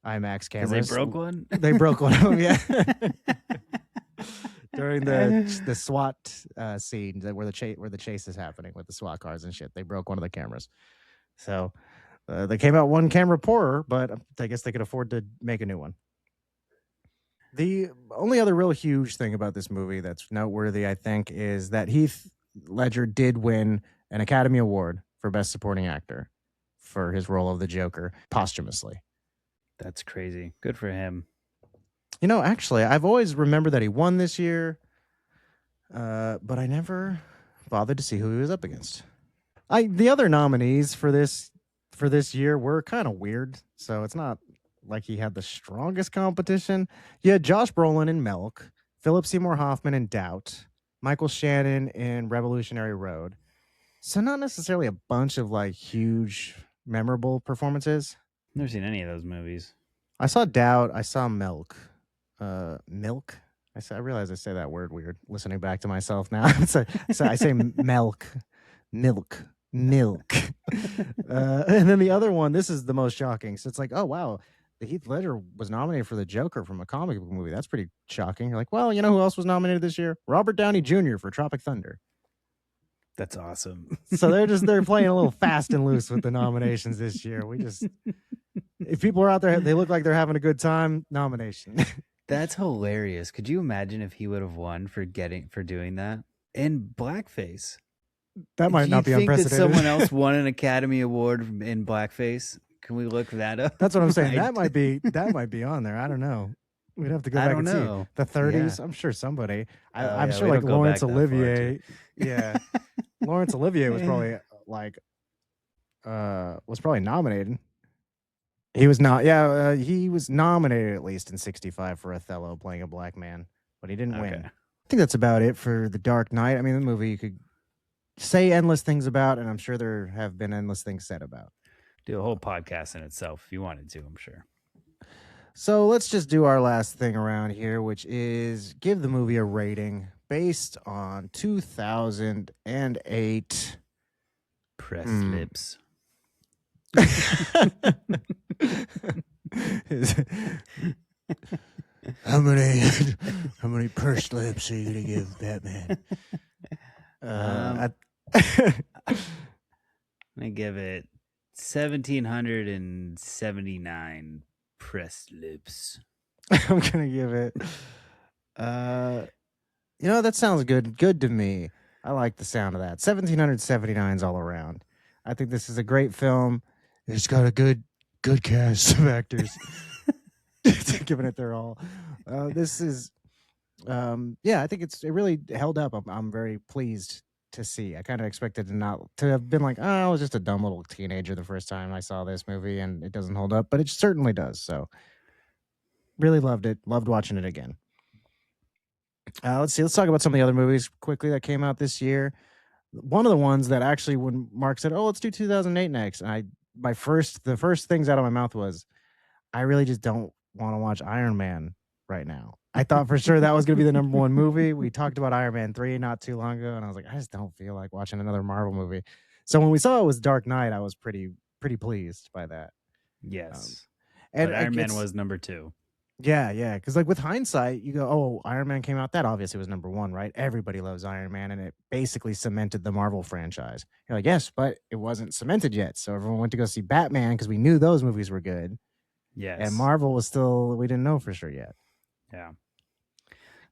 IMAX Because they cameras. broke one? They broke one of them, yeah. During the SWAT scene where the chase is happening with the SWAT cars and shit, they broke one of the cameras. So they came out one camera poorer, but I guess they could afford to make a new one. The only other real huge thing about this movie that's noteworthy, I think, is that Heath Ledger did win an Academy Award for Best Supporting Actor for his role of the Joker posthumously. That's crazy. Good for him. You know, actually, I've always remembered that he won this year, but I never bothered to see who he was up against. The other nominees for this year were kind of weird, so it's not like he had the strongest competition. You had Josh Brolin in Milk, Philip Seymour Hoffman in Doubt, Michael Shannon in Revolutionary Road. So not necessarily a bunch of like huge memorable performances. Never seen any of those movies. I saw Doubt. I saw Milk. Milk. I realize I say that word weird. Listening back to myself now, so I say milk, milk, milk. And then the other one. This is the most shocking. So it's like, oh wow, the Heath Ledger was nominated for the Joker from a comic book movie. That's pretty shocking. You're like, well, you know who else was nominated this year? Robert Downey Jr. for Tropic Thunder. That's awesome. So they're playing a little fast and loose with the nominations this year. If people are out there, they look like they're having a good time. Nomination. That's hilarious. Could you imagine if he would have won for doing that in blackface? That might Do not you be think that unprecedented. someone else won an Academy Award in blackface? Can we look that up? That's what I'm saying. I- That might be on there. I don't know. We'd have to go I back don't and know. see the 30s. Yeah. I'm sure somebody. Oh, I'm yeah, sure we like don't go Laurence back that far, Olivier. too. Yeah, Laurence Olivier was probably was probably nominated. He was not. Yeah, he was nominated at least in '65 for Othello, playing a black man, but he didn't win. Okay. I think that's about it for The Dark Knight. I mean, the movie you could say endless things about, and I'm sure there have been endless things said about. Do a whole podcast in itself if you wanted to, I'm sure. So let's just do our last thing around here, which is give the movie a rating based on 2008. Press lips. How many pursed lips are you gonna give Batman? I give it 1,779 pressed lips. I'm gonna give it. That sounds good. Good to me. I like the sound of that. 1,779s all around. I think this is a great film. It's got a good cast of actors giving it their all. This is, I think it really held up. I'm very pleased to see. I kind of expected to have been like, oh, I was just a dumb little teenager the first time I saw this movie, and it doesn't hold up, but it certainly does. So, really loved it. Loved watching it again. Let's see. Let's talk about some of the other movies quickly that came out this year. One of the ones that actually, when Mark said, "Oh, let's do 2008 next," and the first things out of my mouth was, "I really just don't want to watch Iron Man right now." I thought for sure that was going to be the number one movie. We talked about Iron Man 3 not too long ago, and I was like, I just don't feel like watching another Marvel movie. So when we saw it was Dark Knight, I was pretty pleased by that. Yes. And but Iron Man was number 2. Yeah. Because like with hindsight, you go, oh, Iron Man came out. That obviously was number one, right? Everybody loves Iron Man, and it basically cemented the Marvel franchise. You're like, yes, but it wasn't cemented yet. So everyone went to go see Batman because we knew those movies were good. Yes. And Marvel was still, we didn't know for sure yet. Yeah.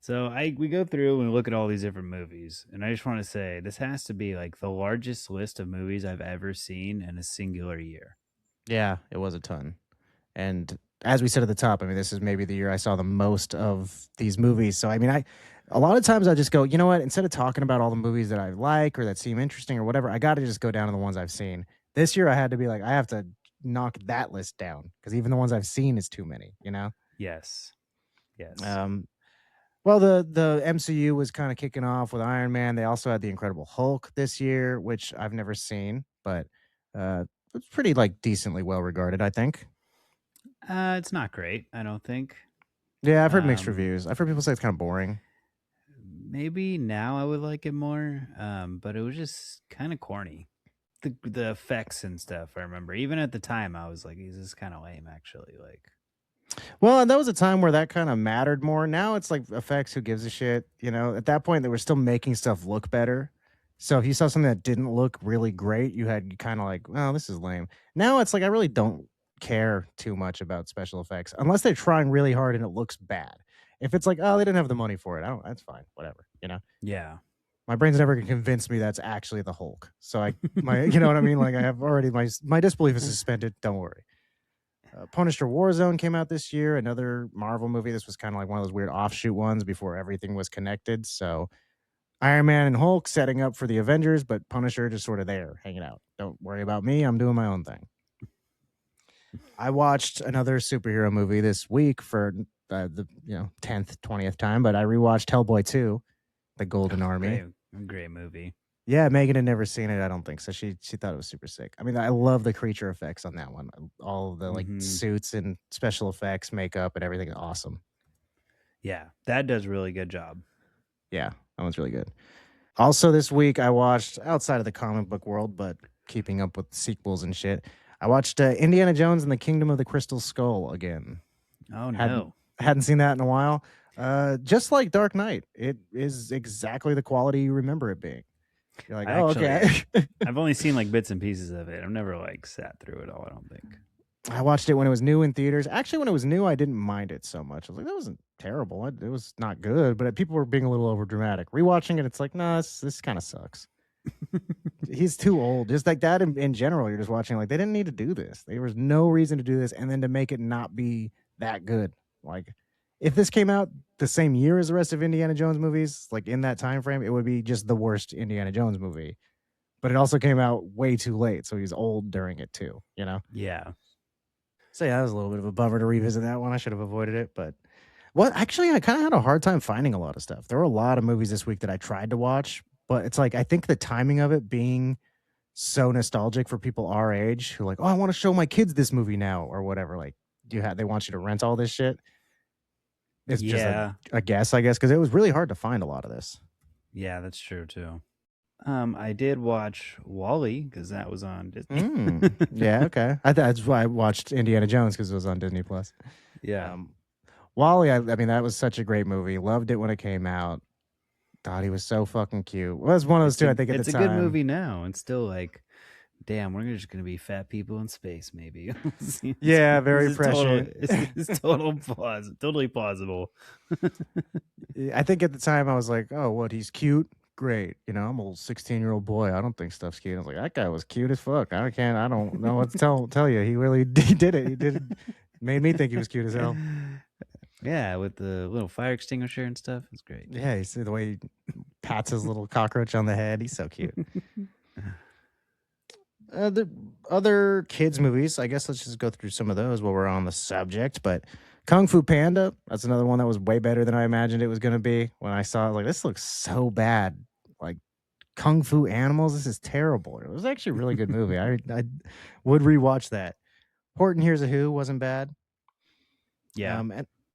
So we go through and we look at all these different movies, and I just want to say this has to be like the largest list of movies I've ever seen in a singular year. Yeah, it was a ton. And as we said at the top, I mean, this is maybe the year I saw the most of these movies. So I mean, a lot of times I just go, you know what? Instead of talking about all the movies that I like or that seem interesting or whatever, I got to just go down to the ones I've seen. This year I had to be like, I have to knock that list down because even the ones I've seen is too many. You know. Yes. Yes. Um, well, the MCU was kind of kicking off with Iron Man. They also had the Incredible Hulk this year, which I've never seen, but it's pretty like decently well regarded, I think. It's not great, I don't think. Yeah, I've heard mixed Um, reviews. I've heard people say it's kind of boring. maybe now I would like it more, but it was just kind of corny. The effects and stuff. I remember even at the time I was like, "This is kind of lame." Actually, like, Well, and that was a time where that kind of mattered more. Now it's like effects, who gives a shit? You know, at that point they were still making stuff look better. So if you saw something that didn't look really great, you had kind of like, well, this is lame. Now it's like I really don't care too much about special effects unless they're trying really hard and it looks bad. If it's like, oh, they didn't have the money for it, I don't. That's fine, whatever. You know, yeah, my brain's never gonna convince me that's actually the Hulk. So you know what I mean? Like I have already my disbelief is suspended. Don't worry. Punisher Warzone came out this year, another Marvel movie. This was kind of like one of those weird offshoot ones before everything was connected. So Iron Man and Hulk setting up for the Avengers, but Punisher just sort of there hanging out. Don't worry about me. I'm doing my own thing. I watched another superhero movie this week for the 10th, 20th time, but I rewatched Hellboy 2, The Golden Army. great, great movie. Yeah, Megan had never seen it. I don't think so. She thought it was super sick. I mean, I love the creature effects on that one. All the like Hmm. suits and special effects, makeup, and everything is awesome. Yeah, that does a really good job. Yeah, that one's really good. Also, this week I watched outside of the comic book world, but keeping up with sequels and shit. I watched Indiana Jones and the Kingdom of the Crystal Skull again. Oh Hadn't no. hadn't seen that in a while. Just like Dark Knight, it is exactly the quality you remember it being. You're like, I oh, actually, okay. I've only seen like bits and pieces of it. I've never like sat through it all. I don't think. I watched it when it was new in theaters. Actually, when it was new, I didn't mind it so much. I was like, that wasn't terrible. It was not good, but people were being a little over dramatic. Rewatching it, it's like, nah, this kind of sucks. He's too old. Just like that in general, you're just watching like they didn't need to do this. There was no reason to do this, and then to make it not be that good. Like, if this came out the same year as the rest of Indiana Jones movies, like in that time frame, it would be just the worst Indiana Jones movie. But it also came out way too late, so he's old during it too. You know. Yeah. So yeah, that was a little bit of a bummer to revisit that one. I should have avoided it, but well, actually, I kind of had a hard time finding a lot of stuff. There were a lot of movies this week that I tried to watch, but it's like I think the timing of it being so nostalgic for people our age who like, oh, I want to show my kids this movie now or whatever. Like, they want you to rent all this shit. It's just Yeah. a guess, I guess, because it was really hard to find a lot of this. Yeah, that's true too. I did watch Wally because that was on Disney. Yeah, okay. That's why I watched Indiana Jones because it was on Disney Plus. Yeah. Um, Wally, I mean, that was such a great movie. Loved it when it came out. Thought he was so fucking cute. Well, it was one of those It's two, a I think, at the it's a good time. movie now. And still like, damn, we're just gonna be fat people in space, maybe. Yeah, This very is total. prescient. It's totally plausible. I think at the time I was like, oh, what? He's cute. Great. You know, I'm a little 16-year-old boy. I don't think stuff's cute. I was like, that guy was cute as fuck. I don't know what to tell you. He really he did it. He did it. Made me think he was cute as hell. Yeah, with the little fire extinguisher and stuff. It's great. Yeah, you see the way he pats his little cockroach on the head. He's so cute. The other kids movies, I guess let's just go through some of those while we're on the subject. But Kung Fu Panda, that's another one that was way better than I imagined it was going to be. When I saw it, like, this looks so bad. Like, Kung Fu animals, this is terrible. It was actually a really good movie. I would rewatch that. Horton Hears a Who wasn't bad. Yeah.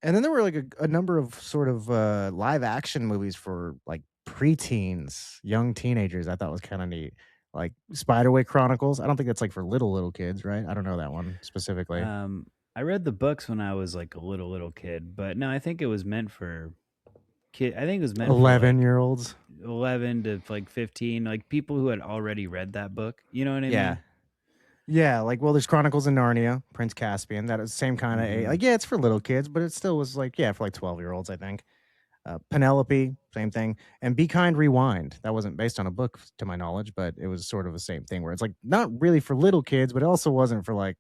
And then there were like a number of sort of live action movies for like preteens, young teenagers. I thought was kind of neat. Like Spiderwick Chronicles. I don't think that's like for little kids, right? I don't know that one specifically. I read the books when I was like a little kid, but no, I think it was meant for kid. I think it was meant for 11-year-olds. 11 to like 15, like people who had already read that book. You know what I Yeah. mean? Yeah, like well, there's Chronicles of Narnia, Prince Caspian. That is the same kind of Hmm. like yeah, it's for little kids, but it still was like yeah for like 12-year-olds, I think. Penelope, same thing, and Be Kind, Rewind. That wasn't based on a book, to my knowledge, but it was sort of the same thing where it's like not really for little kids, but it also wasn't for like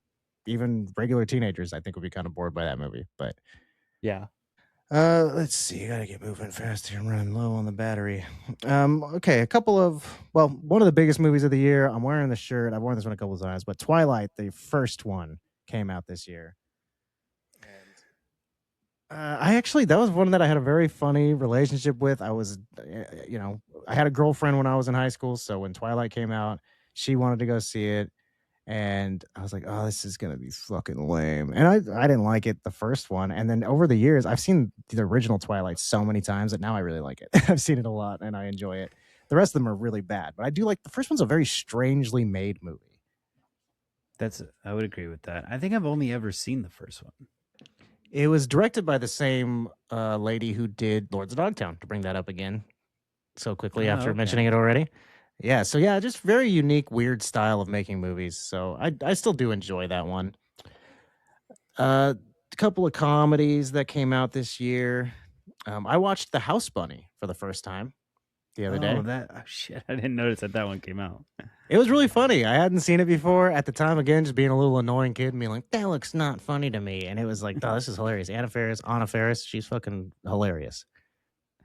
even regular teenagers, I think, would be kind of bored by that movie. But Yeah. let's see. I gotta get moving fast here. I'm running low on the battery. Okay, one of the biggest movies of the year. I'm wearing the shirt. I've worn this one a couple of times, but Twilight, the first one, came out this year. And I actually that was one that I had a very funny relationship with. I had a girlfriend when I was in high school, so when Twilight came out, she wanted to go see it, and I was like, "Oh, this is gonna be fucking lame." And I didn't like it the first one, and then over the years, I've seen the original Twilight so many times that now I really like it. I've seen it a lot, and I enjoy it. The rest of them are really bad, but I do like the first one's a very strangely made movie. I would agree with that. I think I've only ever seen the first one. It was directed by the same lady who did Lords of Dogtown. To bring that up again so quickly Oh, after okay. mentioning it already. Yeah, so yeah, just very unique, weird style of making movies. So I still do enjoy that one. A couple of comedies that came out this year. I watched The House Bunny for the first time the other day. Shit! I didn't notice that one came out. It was really funny. I hadn't seen it before at the time. Again, just being a little annoying kid and being like, "That looks not funny to me," and it was like, "Oh, this is hilarious." Anna Faris, she's fucking hilarious.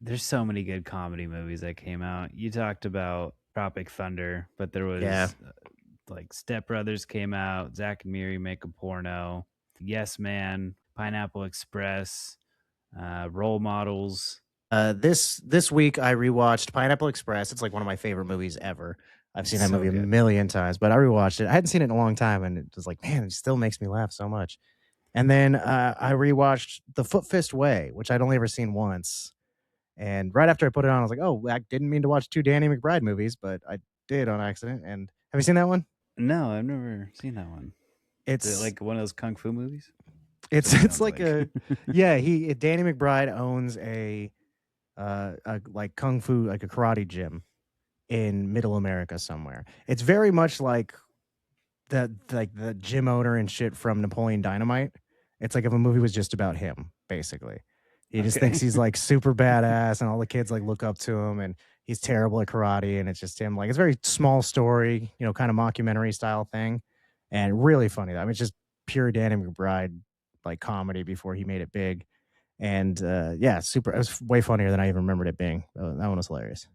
There's so many good comedy movies that came out. You talked about Tropic Thunder, but there Yeah. was like Step Brothers came out, Zach and Miri Make a Porno, Yes Man, Pineapple Express, Role Models. This week I rewatched Pineapple Express. It's like one of my favorite movies ever. I've It's seen that so movie a good. million times, but I rewatched it. I hadn't seen it in a long time, and it was like, man, it still makes me laugh so much. And then I rewatched The Foot Fist Way, which I'd only ever seen once. And right after I put it on, I was like, oh, I didn't mean to watch two Danny McBride movies, but I did on accident. And have you seen that one? No, I've never seen that one. Is it It's like one of those kung fu movies? That's it's what it it's sounds like like. a yeah. He Danny McBride owns a like kung fu like a karate gym in Middle America somewhere. It's very much like the gym owner and shit from Napoleon Dynamite. It's like if a movie was just about him, basically. He just thinks Okay. he's like super badass, and all the kids like look up to him, and he's terrible at karate, and it's just him. Like it's a very small story, kind of mockumentary style thing, and really funny. I mean, it's just pure Danny McBride like comedy before he made it big, and yeah, super. It was way funnier than I even remembered it being. That one was hilarious.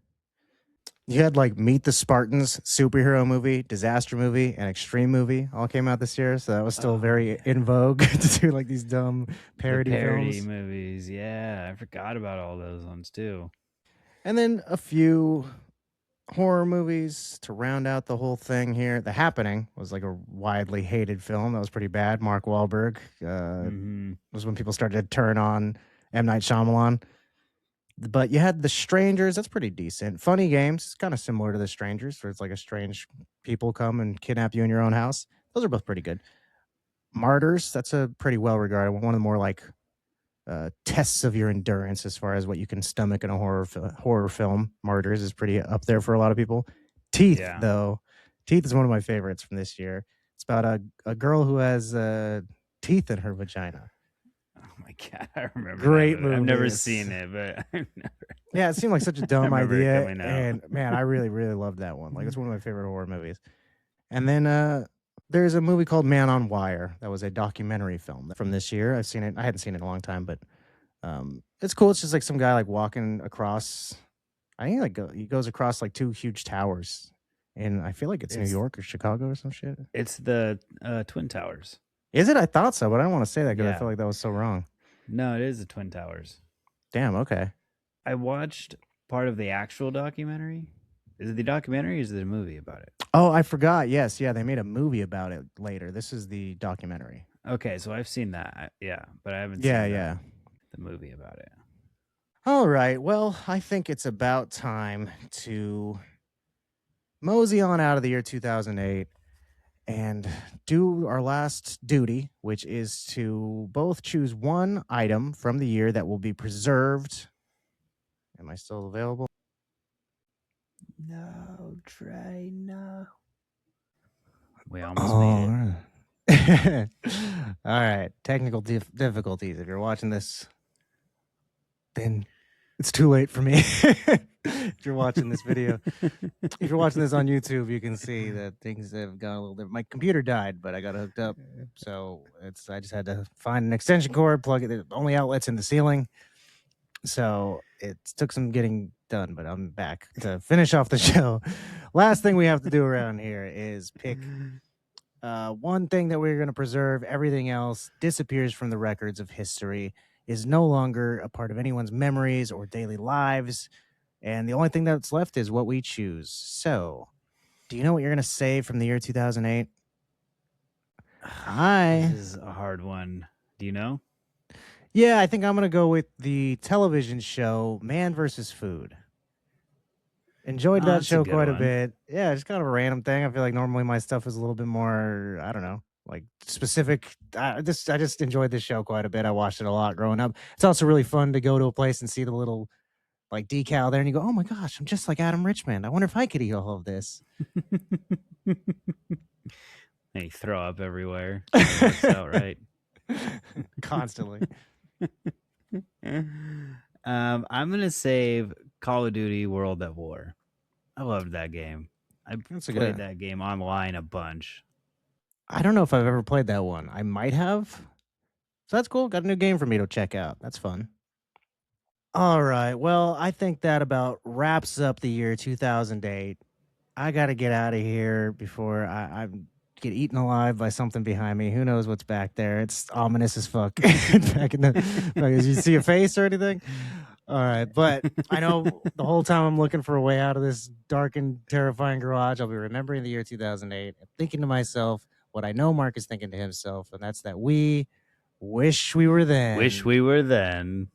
You had like Meet the Spartans, superhero movie, disaster movie, and extreme movie all came out this year. So that was still Oh very in yeah. vogue to do like these dumb The parody parody films. movies. Yeah, I forgot about all those ones too. And then a few horror movies to round out the whole thing here. The Happening was like a widely hated film. That was pretty bad. Mark Wahlberg Hmm. was when people started to turn on M. Night Shyamalan. But you had The Strangers. That's pretty decent. Funny Games, kind of similar to The Strangers, where it's like a strange people come and kidnap you in your own house. Those are both pretty good. Martyrs, that's a pretty well regarded one. One of the more like tests of your endurance as far as what you can stomach in a horror film. Martyrs is pretty up there for a lot of people. Teeth, Yeah. though, Teeth is one of my favorites from this year. It's about a girl who has teeth in her vagina. Oh my god, I remember that Great movie. I've movie. never seen it, but Yeah, it seemed like such a I dumb remember it idea, coming out. and man, I really, really loved that one. Like, it's one of my favorite horror movies. And then there's a movie called Man on Wire that was a documentary film from this year. I've seen it. I hadn't seen it in a long time, but it's cool. It's just like some guy like walking across. I think he goes across like two huge towers, and I feel like it's New It's York or Chicago or some shit. it's the Twin Towers. Is it? I thought so, but I don't want to say that because I Yeah. feel like that was so wrong. No, it is the Twin Towers. Damn. Okay. I watched part of the actual documentary. Is it the documentary or is it a movie about it? Oh, I forgot. Yes, yeah, they made a movie about it later. This is the documentary. Okay, so I've seen that. Yeah, but I haven't Yeah, seen yeah. the movie about it. All right. Well, I think it's about time to mosey on out of the year 2008 and do our last duty, which is to both choose one item from the year that will be preserved. Am I still available? No, Trey, no. We almost made it. Oh. All right. Technical difficulties. If you're watching this, then it's too late for me. if you're watching this video, if you're watching this on YouTube, you can see that things have gone a little different. My computer died, but I got it hooked up, so I just had to find an extension cord, plug it. The only outlets in the ceiling, so it took some getting done. But I'm back to finish off the show. Last thing we have to do around here is pick one thing that we're going to preserve. Everything else disappears from the records of history, is no longer a part of anyone's memories or daily lives. And the only thing that's left is what we choose. So, do you know what you're going to say from the year 2008? This is a hard one. Do you know? Yeah, I think I'm going to go with the television show Man vs. Food. Enjoyed that that's a show good quite a one. bit. Yeah, just kind of a random thing. I feel like normally my stuff is a little bit more, I don't know, like specific. I just enjoyed this show quite a bit. I watched it a lot growing up. It's also really fun to go to a place and see the little like decal there, and you go, "Oh my gosh, I'm just like Adam Richmond. I wonder if I could eat all of this." They throw up everywhere. It works out right. Constantly. I'm gonna save Call of Duty World at War. I loved that game. I That's a played good. that game online a bunch. I don't know if I've ever played that one. I might have. So that's cool. Got a new game for me to check out. That's fun. All right. Well, I think that about wraps up the year 2008. I got to get out of here before I get eaten alive by something behind me. Who knows what's back there? It's ominous as fuck. Back in the, did you see a face or anything? All right, but I know the whole time I'm looking for a way out of this dark and terrifying garage, I'll be remembering the year 2008 and thinking to myself what I know Mark is thinking to himself, and that's that we wish we were then. Wish we were then.